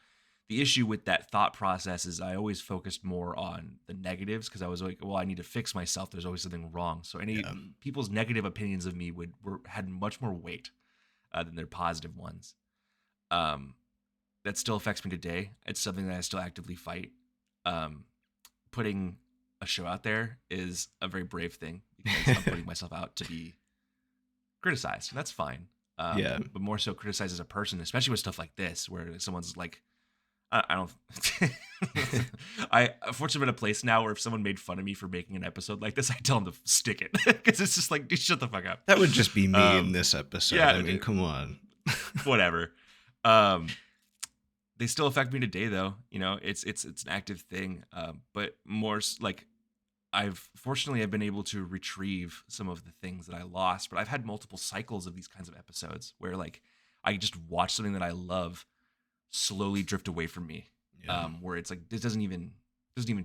The issue with that thought process is I always focused more on the negatives because I was like, well, I need to fix myself. There's always something wrong. So any Yeah. people's negative opinions of me had much more weight than their positive ones. Um, that still affects me today. It's something that I still actively fight. Um, Putting a show out there is a very brave thing because I'm putting myself out to be criticized, and that's fine. Yeah. But more so criticized as a person, especially with stuff like this, where someone's like, I don't. I unfortunately I'm in a place now where if someone made fun of me for making an episode like this, I tell them to stick it because it's just like, dude, shut the fuck up. That would just be me in this episode. Yeah, I mean, come on. Whatever. They still affect me today, though. You know, it's an active thing. But more like I've been able to retrieve some of the things that I lost. But I've had multiple cycles of these kinds of episodes where like I just watch something that I love slowly drift away from me. Yeah. Where it's like this doesn't even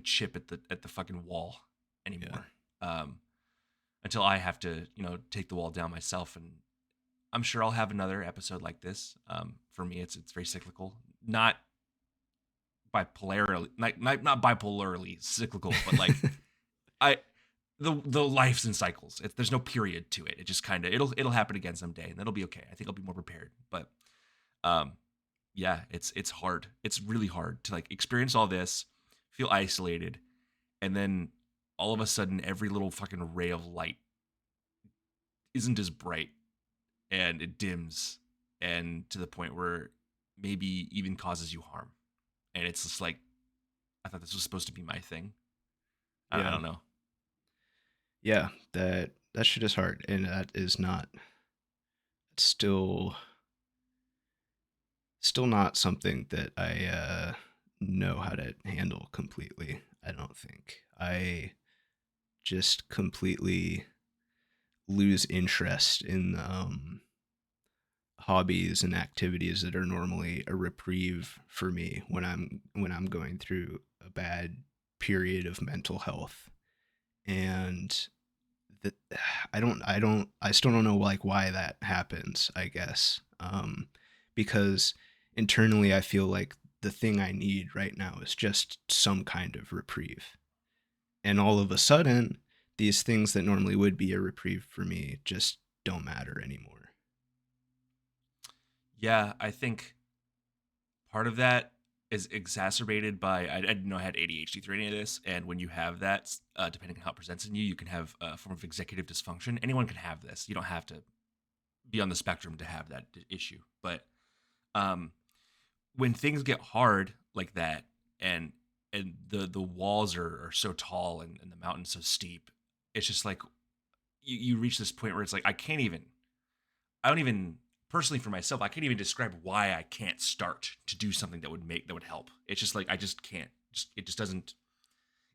chip at the fucking wall anymore. Until I have to, take the wall down myself. And I'm sure I'll have another episode like this. For me, it's very cyclical, not bipolarly, not bipolarly cyclical, but like the life's in cycles. There's no period to it. It just kind of it'll happen again someday, and that'll be okay. I think I'll be more prepared. But yeah, it's hard. It's really hard to like experience all this, feel isolated, and then all of a sudden every little fucking ray of light isn't as bright, and it dims, and to the point where maybe even causes you harm. And it's just like, I thought this was supposed to be my thing. I Yeah. don't know. Yeah, that shit is hard, and that is not still not something that I know how to handle completely. I don't think I just completely lose interest in hobbies and activities that are normally a reprieve for me when I'm going through a bad period of mental health. And that I still don't know like why that happens, I guess. Because internally I feel like the thing I need right now is just some kind of reprieve. And all of a sudden, these things that normally would be a reprieve for me just don't matter anymore. Yeah, I think part of that is exacerbated by I didn't know I had ADHD through any of this, and when you have that, depending on how it presents in you, you can have a form of executive dysfunction. Anyone can have this. You don't have to be on the spectrum to have that issue. But when things get hard like that, and the walls are so tall and the mountain's so steep, it's just like you reach this point where it's like I don't even personally for myself, I can't even describe why I can't start to do something that would help. It's just like I just can't. It just doesn't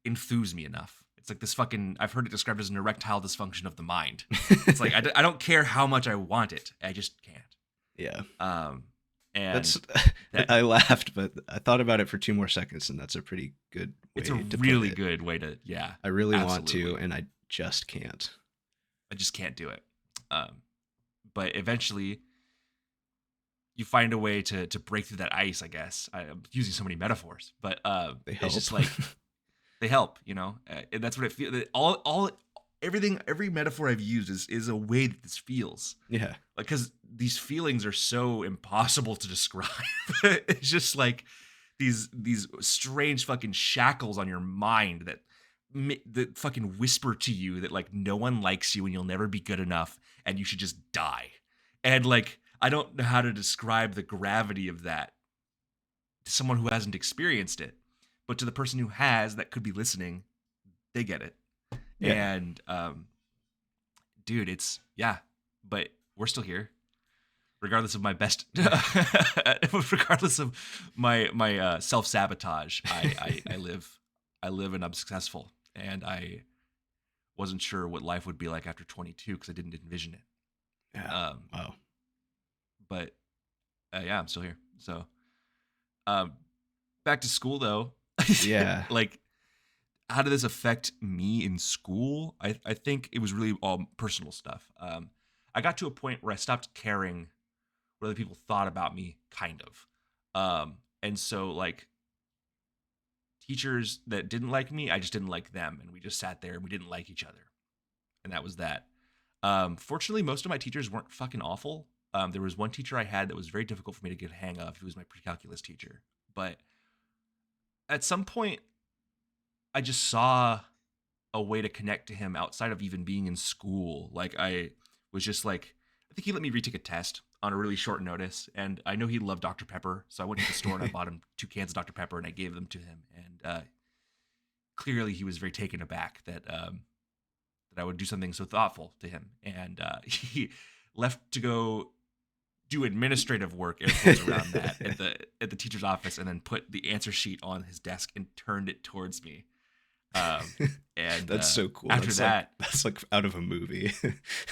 enthuse me enough. It's like this fucking. I've heard it described as an erectile dysfunction of the mind. It's like I don't care how much I want it. I just can't. Yeah. And I laughed, but I thought about it for 2 more seconds, and that's a pretty good way it's a to really put it. good way to I really want absolutely. to, and I just can't. I just can't do it. But eventually, you find a way to break through that ice. I guess I'm using so many metaphors, but They help. it's just like they help. And that's what it feels. Every metaphor I've used is a way that this feels. Yeah. Like because these feelings are so impossible to describe. It's just like these strange fucking shackles on your mind that fucking whisper to you that like no one likes you and you'll never be good enough and you should just die. And like I don't know how to describe the gravity of that to someone who hasn't experienced it, but to the person who has that could be listening, they get it. Yeah. And dude, but we're still here. regardless of my best, regardless of my self-sabotage, I live and I'm successful, and I wasn't sure what life would be like after 22 because I didn't envision it. Yeah. Wow. But yeah, I'm still here. So back to school though. Yeah. Like, how did this affect me in school? I think it was really all personal stuff. I got to a point where I stopped caring what other people thought about me, kind of. And so, like, teachers that didn't like me, I just didn't like them. And we just sat there and we didn't like each other. And that was that. Fortunately, most of my teachers weren't fucking awful. There was one teacher I had that was very difficult for me to get a hang of. He was my pre-calculus teacher. But at some point, I just saw a way to connect to him outside of even being in school. Like, I was just like, I think he let me retake a test on a really short notice. And I know he loved Dr. Pepper. So I went to the store and I bought him 2 cans of Dr. Pepper and I gave them to him. And clearly he was very taken aback that I would do something so thoughtful to him. And he left to go do administrative work, air quotes, around that at the teacher's office, and then put the answer sheet on his desk and turned it towards me. And That's so cool. After that's like out of a movie.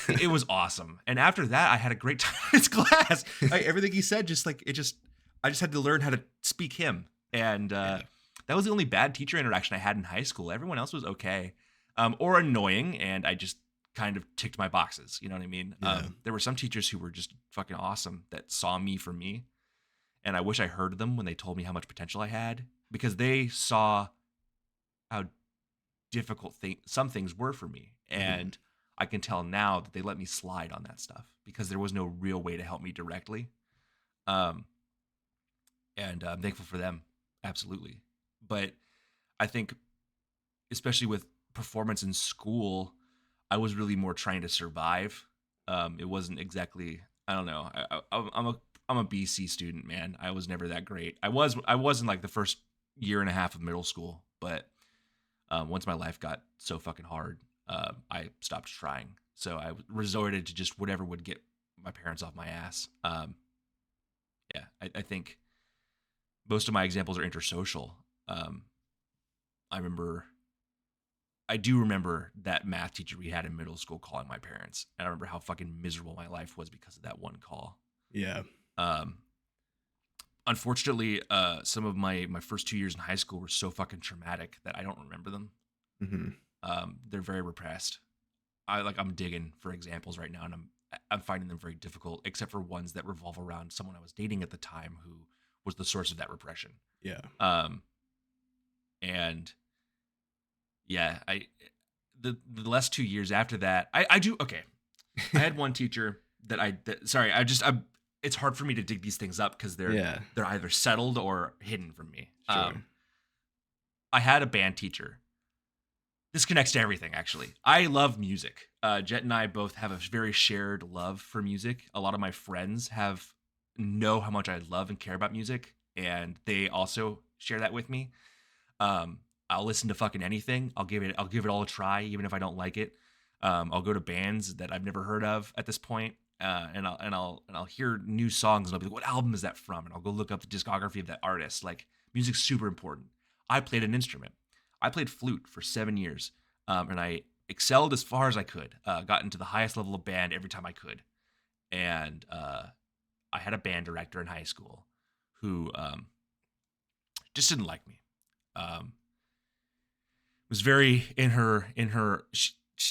it was awesome. And after that, I had a great time in his class. Everything he said, I just had to learn how to speak him. And that was the only bad teacher interaction I had in high school. Everyone else was okay, or annoying, and I just kind of ticked my boxes. You know what I mean? Yeah. There were some teachers who were just fucking awesome that saw me for me. And I wish I heard them when they told me how much potential I had, because they saw how difficult some things were for me. And I can tell now that they let me slide on that stuff because there was no real way to help me directly. And I'm thankful for them. Absolutely. But I think, especially with performance in school, I was really more trying to survive. It wasn't exactly, I don't know. I'm a BC student, man. I was never that great. I was in like the first year and a half of middle school, but once my life got so fucking hard, I stopped trying. So I resorted to just whatever would get my parents off my ass. Yeah, I think most of my examples are intersocial. I do remember that math teacher we had in middle school calling my parents. And I remember how fucking miserable my life was because of that one call. Yeah. Unfortunately, some of my first 2 years in high school were so fucking traumatic that I don't remember them. Mm-hmm. They're very repressed. I'm digging for examples right now, and I'm finding them very difficult, except for ones that revolve around someone I was dating at the time who was the source of that repression. Yeah. And yeah, the last 2 years after that, I had one teacher it's hard for me to dig these things up because they're either settled or hidden from me. Sure. I had a band teacher. This connects to everything, actually. I love music. Jett and I both have a very shared love for music. A lot of my friends know how much I love and care about music, and they also share that with me. I'll listen to fucking anything. I'll give it all a try, even if I don't like it. I'll go to bands that I've never heard of at this point, and I'll hear new songs, and I'll be like, "What album is that from?" And I'll go look up the discography of that artist. Like, music's super important. I played an instrument. I played flute for 7 years, and I excelled as far as I could. Got into the highest level of band every time I could, and I had a band director in high school who just didn't like me. Was very in her.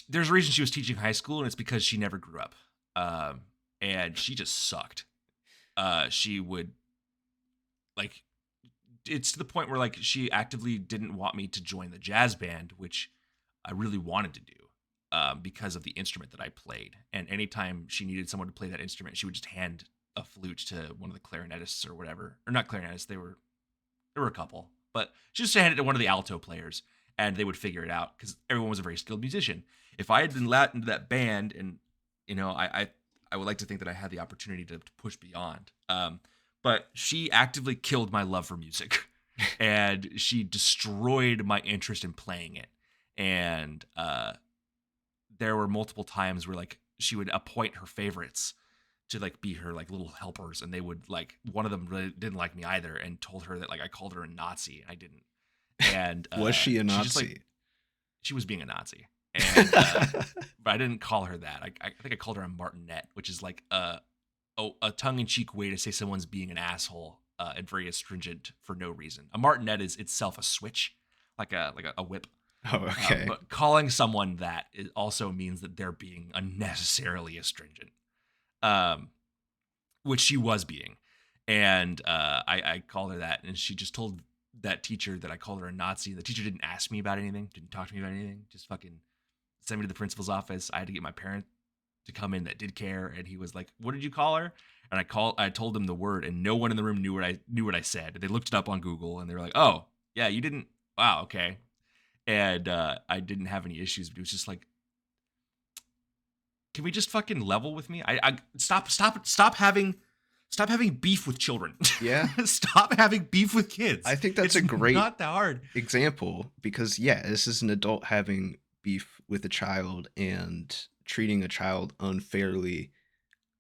There's a reason she was teaching high school, and it's because she never grew up, and she just sucked. She would it's to the point where she actively didn't want me to join the jazz band, which I really wanted to do because of the instrument that I played. And anytime she needed someone to play that instrument, she would just hand a flute to one of the clarinetists or whatever, or not clarinetists. There were a couple, but she just handed it to one of the alto players, and they would figure it out because everyone was a very skilled musician. If I had been let into that band, and I would like to think that I had the opportunity to push beyond. But she actively killed my love for music, and she destroyed my interest in playing it. And there were multiple times where she would appoint her favorites to like be her like little helpers, and they would like, one of them really didn't like me either and told her that like I called her a Nazi. I didn't. And Was she a Nazi? just, like, she was being a Nazi. And but I didn't call her that. I think I called her a martinet, which is like a tongue-in-cheek way to say someone's being an asshole and very astringent for no reason. A martinet is itself a switch, like a whip. Oh, okay. But calling someone that also means that they're being unnecessarily astringent, which she was being. And I called her that, and she just told that teacher that I called her a Nazi. The teacher didn't ask me about anything, didn't talk to me about anything, just fucking sent me to the principal's office. I had to get my parent to come in that did care, and he was like, "What did you call her?" And I told them the word, and no one in the room knew what I said. They looked it up on Google, and they were like, "Oh, yeah, you didn't. Wow, okay." And I didn't have any issues, but it was just like, can we just fucking level with me? I stop having beef with children. Yeah. Stop having beef with kids. I think that's it's a great not that hard example, because this is an adult having beef with a child and treating a child unfairly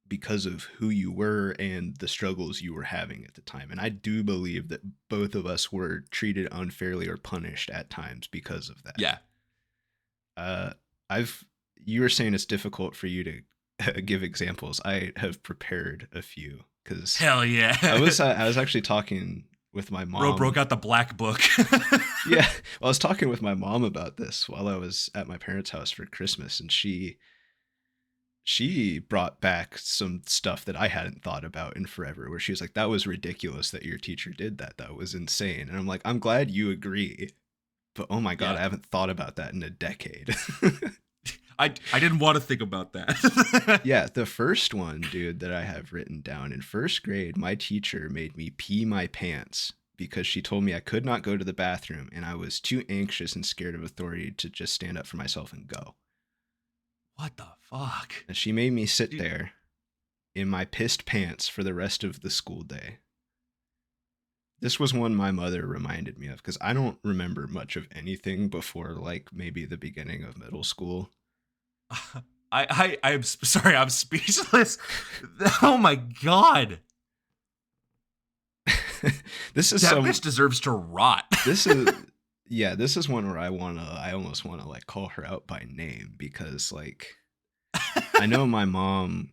because of who you were and the struggles you were having at the time. And I do believe that both of us were treated unfairly or punished at times because of that. Yeah. You were saying it's difficult for you to give examples. I have prepared a few because hell yeah. I was actually talking with my mom. Bro broke out the black book. Yeah. Well, I was talking with my mom about this while I was at my parents' house for Christmas, and she brought back some stuff that I hadn't thought about in forever, where she was like, "That was ridiculous that your teacher did that. That was insane." And I'm like, "I'm glad you agree, but oh my God, I haven't thought about that in a decade." I didn't want to think about that. Yeah, the first one, dude, that I have written down, in first grade, my teacher made me pee my pants because she told me I could not go to the bathroom, and I was too anxious and scared of authority to just stand up for myself and go. What the fuck? And she made me sit there in my pissed pants for the rest of the school day. This was one my mother reminded me of, because I don't remember much of anything before like maybe the beginning of middle school. I'm sorry, I'm speechless. Oh my God. This is that bitch deserves to rot. This is one where I almost wanna like call her out by name, because like I know my mom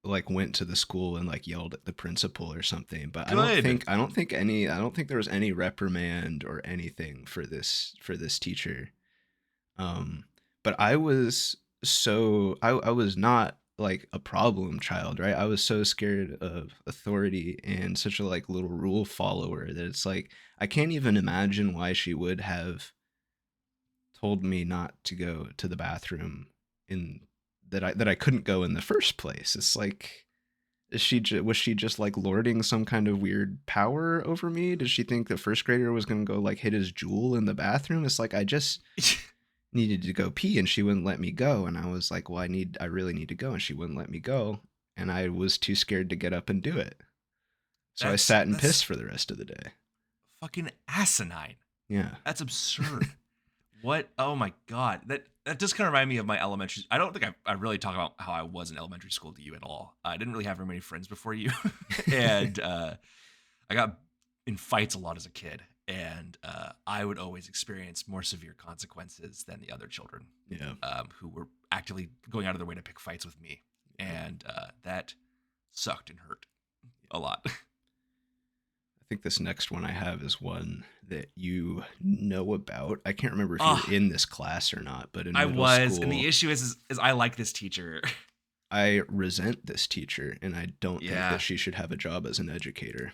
like went to the school and like yelled at the principal or something, but I don't think there was any reprimand or anything for this teacher. But I was not like a problem child, right? I was so scared of authority and such a like little rule follower that it's like I can't even imagine why she would have told me not to go to the bathroom that I couldn't go in the first place. It's like, was she just like lording some kind of weird power over me? Did she think the first grader was going to go like hit his jewel in the bathroom? It's like, I just needed to go pee and she wouldn't let me go. And I was like, well, I really need to go. And she wouldn't let me go. And I was too scared to get up and do it. So I sat and pissed for the rest of the day. Fucking asinine. Yeah. That's absurd. What? Oh my God. That does kind of remind me of my elementary. I don't think I really talk about how I was in elementary school to you at all. I didn't really have very many friends before you. And I got in fights a lot as a kid. And I would always experience more severe consequences than the other children. Yeah. Who were actively going out of their way to pick fights with me. And that sucked and hurt a lot. I think this next one I have is one that you know about. I can't remember if you were in this class or not, but in middle school, and the issue is I like this teacher. I resent this teacher, and I don't think that she should have a job as an educator.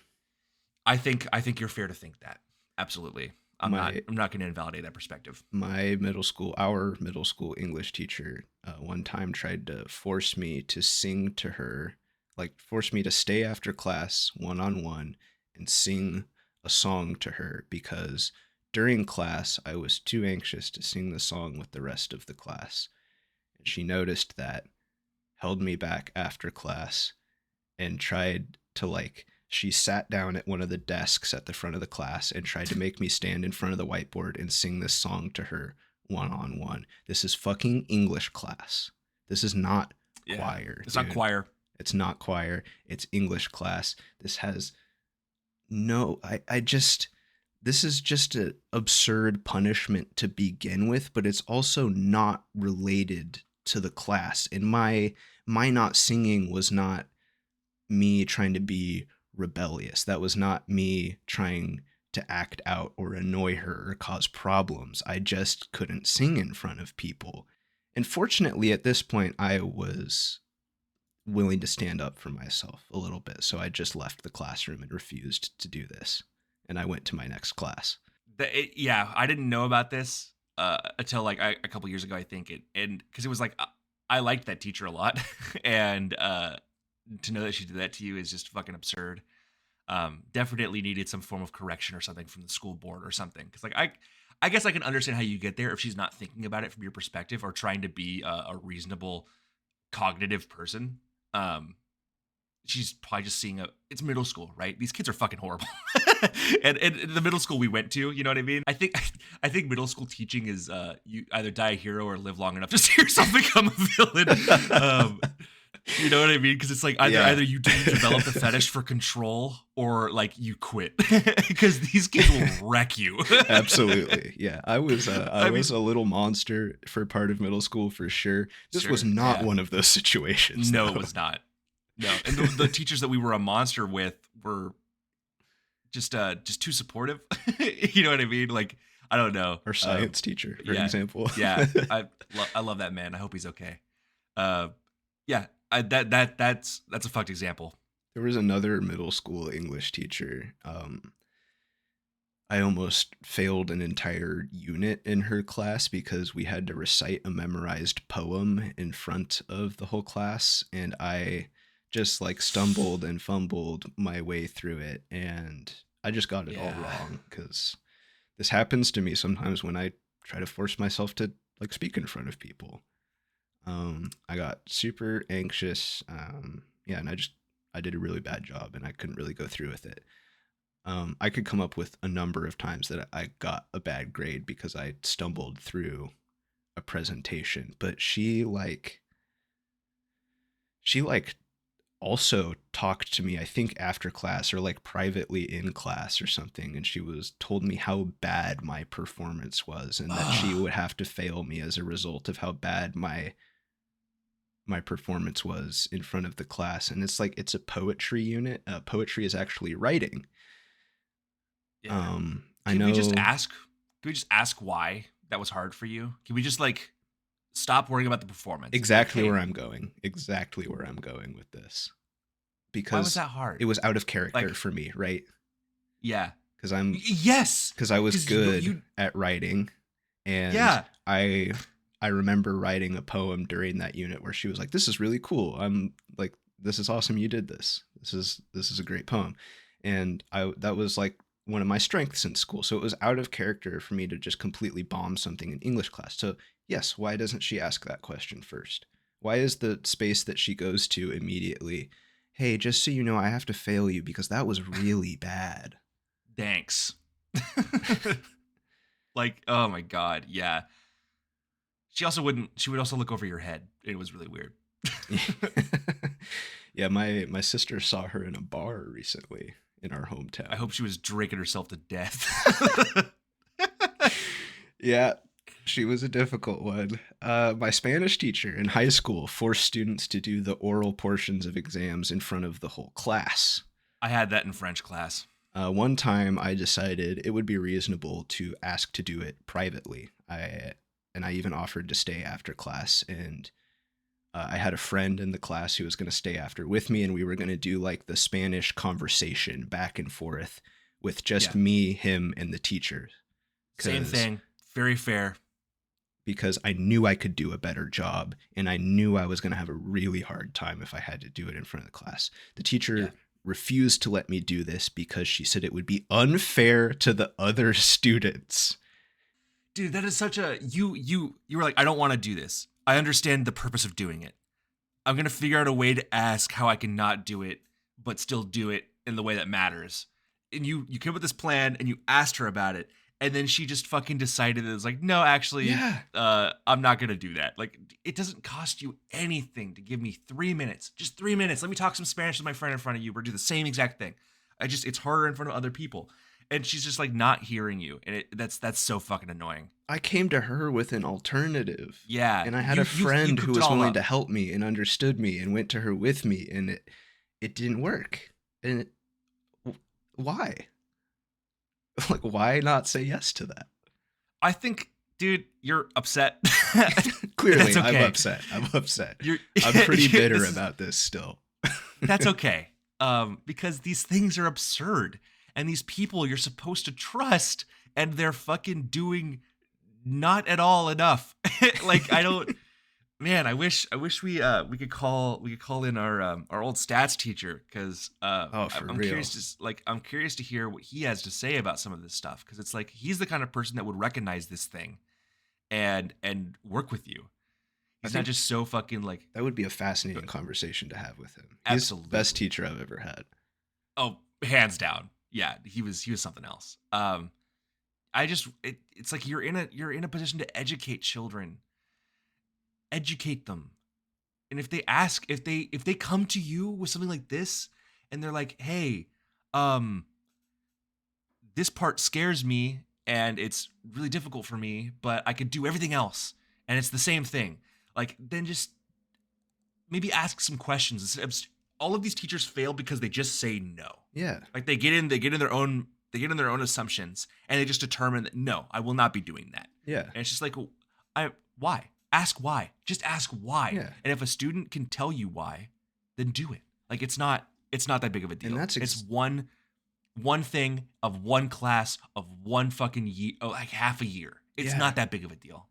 I think you're fair to think that. Absolutely. I'm not going to invalidate that perspective. Our middle school English teacher one time tried to force me to sing to her, like force me to stay after class one-on-one and sing a song to her, because during class I was too anxious to sing the song with the rest of the class. And she noticed that, held me back after class, and tried to she sat down at one of the desks at the front of the class and tried to make me stand in front of the whiteboard and sing this song to her one-on-one. This is fucking English class. This is not choir. It's not choir. It's not choir. It's English class. This has no, I just, this is just an absurd punishment to begin with, but it's also not related to the class. And my not singing was not me trying to be rebellious. That was not me trying to act out or annoy her or cause problems. I just couldn't sing in front of people. And fortunately, at this point, I was willing to stand up for myself a little bit. So I just left the classroom and refused to do this. And I went to my next class. Yeah, I didn't know about this until like a couple years ago, I think. And because it was like, I liked that teacher a lot. And to know that she did that to you is just fucking absurd. Definitely needed some form of correction or something from the school board or something. Because like I guess I can understand how you get there if she's not thinking about it from your perspective or trying to be a reasonable cognitive person. She's probably just seeing it's middle school, right? These kids are fucking horrible. and the middle school we went to, you know what I mean? I think middle school teaching is you either die a hero or live long enough to see yourself become a villain. You know what I mean? Because it's like either you develop the fetish for control or like you quit because these kids will wreck you. Absolutely. Yeah. I was a little monster for part of middle school for sure. This was not one of those situations. No, though. it was not. No. And the teachers that we were a monster with were just too supportive. You know what I mean? Like, I don't know. Our science teacher, for example. Yeah. I love that man. I hope he's okay. Yeah. That's a fucked example. There was another middle school English teacher. I almost failed an entire unit in her class because we had to recite a memorized poem in front of the whole class, and I just like stumbled and fumbled my way through it, and I just got it all wrong because this happens to me sometimes when I try to force myself to like speak in front of people. I got super anxious. And I did a really bad job and I couldn't really go through with it. I could come up with a number of times that I got a bad grade because I stumbled through a presentation, but she also talked to me, I think after class or like privately in class or something. And she told me how bad my performance was and that she would have to fail me as a result of how bad my performance was in front of the class. And it's like, it's a poetry unit. Poetry is actually writing. Yeah. I know. Can we just ask why that was hard for you? Can we just like stop worrying about the performance? Exactly where I'm going with this. Because why was that hard? It was out of character for me, right? Yeah. Because I was good at writing. And I remember writing a poem during that unit where she was like, "This is really cool. I'm like, this is awesome. You did this. This is a great poem." And that was like one of my strengths in school. So it was out of character for me to just completely bomb something in English class. So yes, why doesn't she ask that question first? Why is the space that she goes to immediately, "Hey, just so you know, I have to fail you because that was really bad." Thanks. Like, oh my God. Yeah. She would also look over your head. It was really weird. Yeah, my sister saw her in a bar recently in our hometown. I hope she was drinking herself to death. Yeah, she was a difficult one. My Spanish teacher in high school forced students to do the oral portions of exams in front of the whole class. I had that in French class. One time I decided it would be reasonable to ask to do it privately. I even offered to stay after class, and I had a friend in the class who was going to stay after with me, and we were going to do like the Spanish conversation back and forth with just me, him, and the teacher. Same thing. Very fair. Because I knew I could do a better job, and I knew I was going to have a really hard time if I had to do it in front of the class. The teacher refused to let me do this because she said it would be unfair to the other students. Dude, that is such a you were like, "I don't want to do this. I understand the purpose of doing it. I'm going to figure out a way to ask how I can not do it, but still do it in the way that matters." And you came up with this plan and you asked her about it. And then she just fucking decided it was like, no, actually, Yeah. I'm not going to do that. Like, it doesn't cost you anything to give me 3 minutes. Just 3 minutes. Let me talk some Spanish with my friend in front of you. We're do the same exact thing. It's harder in front of other people. And she's just like not hearing you. And that's so fucking annoying. I came to her with an alternative. Yeah. And I had a friend who cooked it was all willing up. to help me and understood me and went to her with me, and it didn't work. And why? Like, why not say yes to that? I think, dude, you're upset. Clearly, That's okay. I'm upset. You're- I'm pretty bitter this is- about this still. That's okay. Because these things are absurd. And these people you're supposed to trust, and they're fucking doing not at all enough. Like, I don't. Man, I wish we could call in our old stats teacher, because I'm real. curious to hear what he has to say about some of this stuff, because it's like he's the kind of person that would recognize this thing and work with you. He's not just so fucking like. That would be a fascinating conversation to have with him. Absolutely. He's the best teacher I've ever had. Oh, hands down. Yeah, he was something else. It's like you're in a position to educate children. Educate them. And if they come to you with something like this and they're like, "Hey, this part scares me and it's really difficult for me, but I could do everything else and it's the same thing." Like, then just maybe ask some questions. All of these teachers fail because they just say no. Yeah. Like, they get in their own assumptions, and they just determine that, no, I will not be doing that. Yeah. And it's just like, why? Ask why. Just ask why. Yeah. And if a student can tell you why, then do it. Like, it's not that big of a deal. And that's it's one thing of one class of one fucking year, like half a year. It's Yeah. not that big of a deal.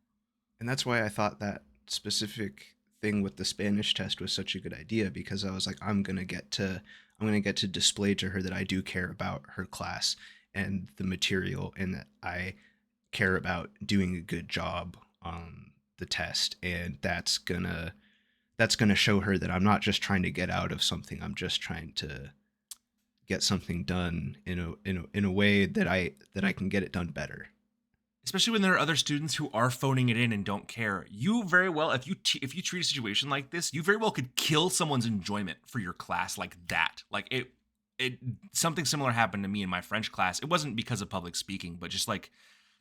And that's why I thought that specific thing with the Spanish test was such a good idea, because I was like, I'm gonna get to display to her that I do care about her class and the material, and that I care about doing a good job on the test, and that's gonna show her that I'm not just trying to get out of something. I'm just trying to get something done in a way that I can get it done better. Especially when there are other students who are phoning it in and don't care. You very well, if you treat a situation like this, you very well could kill someone's enjoyment for your class like that. Like, it something similar happened to me in my French class. It wasn't because of public speaking, but just like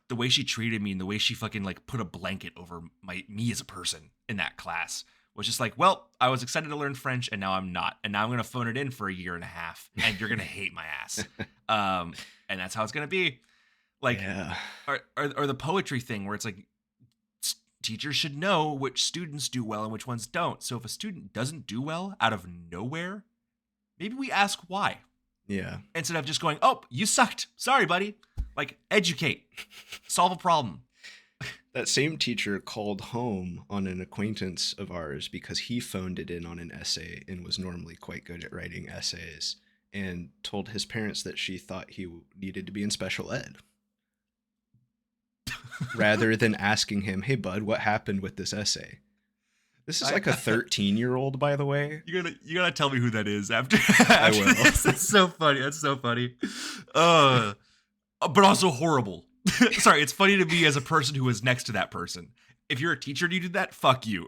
the way she treated me and the way she fucking like put a blanket over me as a person in that class was just like, well, I was excited to learn French and now I'm not. And now I'm going to phone it in for a year and a half and you're going to hate my ass. And that's how it's going to be. Like, Yeah. or the poetry thing where it's like, teachers should know which students do well and which ones don't. So if a student doesn't do well out of nowhere, maybe we ask why. Yeah. Instead of just going, "Oh, you sucked. Sorry, buddy." Like, educate. Solve a problem. That same teacher called home on an acquaintance of ours because he phoned it in on an essay and was normally quite good at writing essays, and told his parents that she thought he needed to be in special ed. Rather than asking him, "Hey, bud, what happened with this essay?" This is like a 13-year-old, by the way. You gotta tell me who that is after. I will. This. That's so funny. That's so funny. But also horrible. Sorry, it's funny to me as a person who was next to that person. If you're a teacher and you did that, fuck you.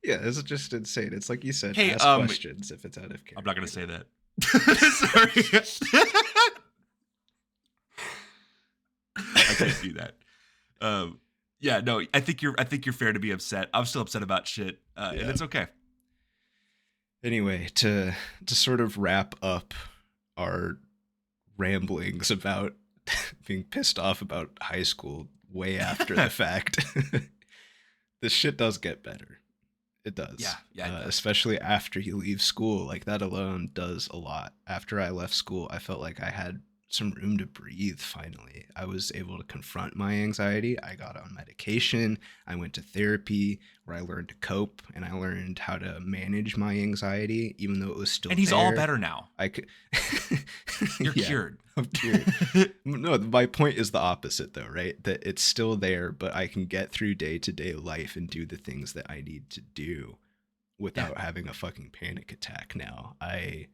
Yeah, this is just insane. It's like you said, Hey, ask questions if it's out of character. I'm not gonna say that. Sorry. I can't do that. Yeah, no, I think you're fair to be upset. I'm still upset about shit, and it's okay. Anyway, to sort of wrap up our ramblings about being pissed off about high school way after the fact, this shit does get better. It does. Yeah, it does. Especially after you leave school. Like, that alone does a lot. After I left school, I felt like I had some room to breathe finally. I was able to confront my anxiety. I got on medication. I went to therapy where I learned to cope, and I learned how to manage my anxiety, even though it was still And he's there. all better now. I could. You're Yeah, cured. I'm cured. No, my point is the opposite, though, right? That it's still there, but I can get through day-to-day life and do the things that I need to do without having a fucking panic attack now. I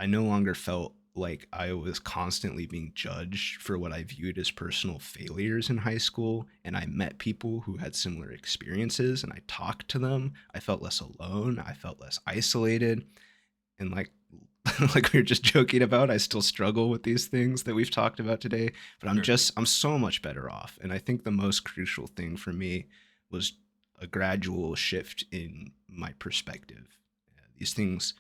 no longer felt like I was constantly being judged for what I viewed as personal failures in high school, and I met people who had similar experiences and I talked to them, I felt less alone, I felt less isolated, and like like we were just joking about, I still struggle with these things that we've talked about today, but I'm so much better off. And I think the most crucial thing for me was a gradual shift in my perspective. These things,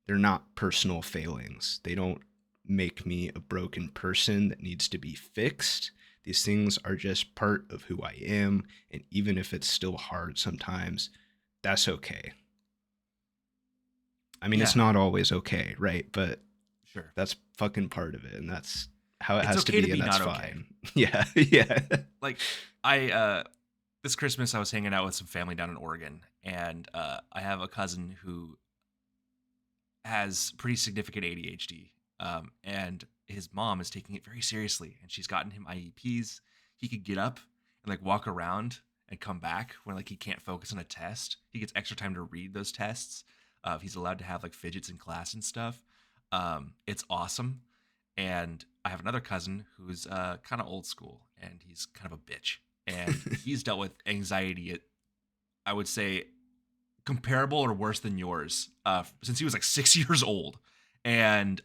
they're not personal failings. They don't make me a broken person that needs to be fixed. These things are just part of who I am. And even if it's still hard sometimes, that's okay. I mean, it's not always okay, right? But Sure, that's fucking part of it. And that's how it it's has okay to be, and that's not okay. fine. Yeah. Yeah. Like I this Christmas I was hanging out with some family down in Oregon, and I have a cousin who has pretty significant ADHD, and his mom is taking it very seriously, and she's gotten him IEPs. He could get up and like walk around and come back when like he can't focus on a test. He gets extra time to read those tests. He's allowed to have like fidgets in class and stuff. It's awesome. And I have another cousin who's kind of old school, and he's kind of a bitch, and he's dealt with anxiety at, I would say, comparable or worse than yours since he was like 6 years old, and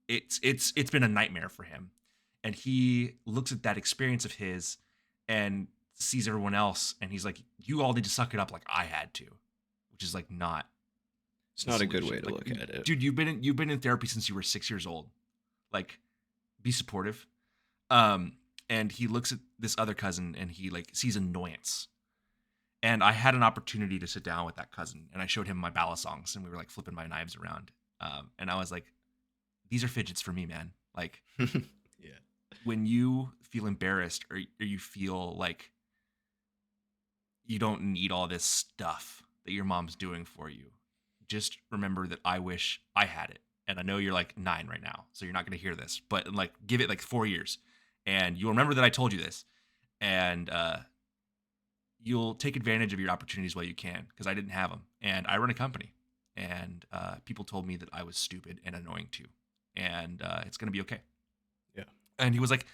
it's been a nightmare for him. And he looks at that experience of his and sees everyone else, and he's like, "You all need to suck it up like I had to," which is like not. It's not a good way to Like, look at it. dude. You've been in therapy since you were 6 years old. Like, be supportive. And he looks at this other cousin and he like sees annoyance. And I had an opportunity to sit down with that cousin, and I showed him my ballad songs, and we were like flipping my knives around. And I was like, "These are fidgets for me, man. Like, Yeah. when you feel embarrassed or you feel like you don't need all this stuff that your mom's doing for you, just remember that I wish I had it." And I know you're like 9 right now, so you're not going to hear this, but like give it like 4 years, and you'll remember that I told you this, and you'll take advantage of your opportunities while you can, because I didn't have them, and I run a company, and people told me that I was stupid and annoying too, and it's going to be okay. Yeah. And he was like,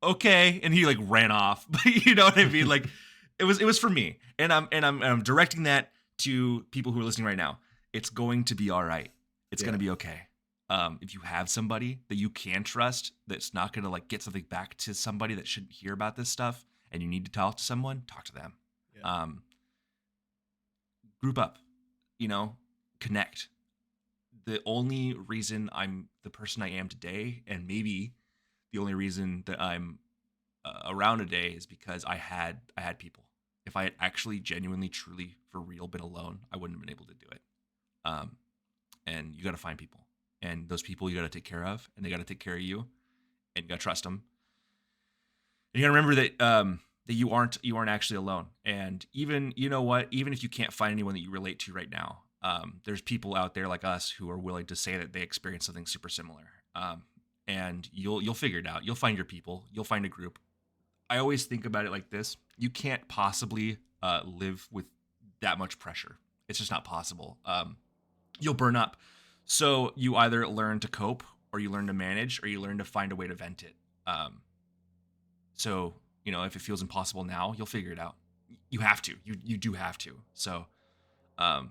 "Okay," and he like ran off. But you know what I mean? Like, it was for me, and I'm directing that to people who are listening right now. It's going to be all right. It's going to be okay. If you have somebody that you can trust, that's not going to like get something back to somebody that shouldn't hear about this stuff, and you need to talk to someone, talk to them. Yeah. Group up, connect. The only reason I'm the person I am today, and maybe the only reason that I'm around today, is because I had people. If I had actually genuinely, truly, for real been alone, I wouldn't have been able to do it. And you got to find people, and those people you got to take care of, and they got to take care of you, and you got to trust them. And you got to remember that that you aren't actually alone. And even, you know what, even if you can't find anyone that you relate to right now, there's people out there like us who are willing to say that they experienced something super similar. And you'll figure it out. You'll find your people. You'll find a group. I always think about it like this: you can't possibly live with that much pressure. It's just not possible. You'll burn up. So you either learn to cope, or you learn to manage, or you learn to find a way to vent it. So, if it feels impossible now, you'll figure it out. You have to. You do have to. So, and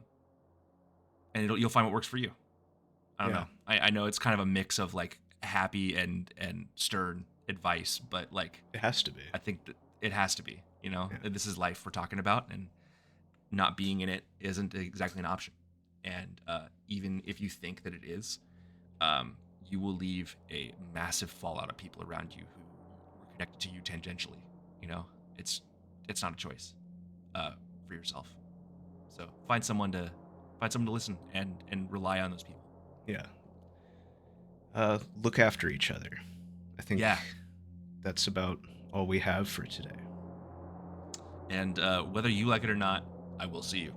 you'll find what works for you. I don't know. I know it's kind of a mix of like happy and stern advice, but like It has to be. I think that it has to be. This is life we're talking about, and not being in it isn't exactly an option. And even if you think that it is, you will leave a massive fallout of people around you who were connected to you tangentially. It's not a choice for yourself. So find someone to listen and rely on those people. Yeah. Look after each other. I think that's about all we have for today. And whether you like it or not, I will see you.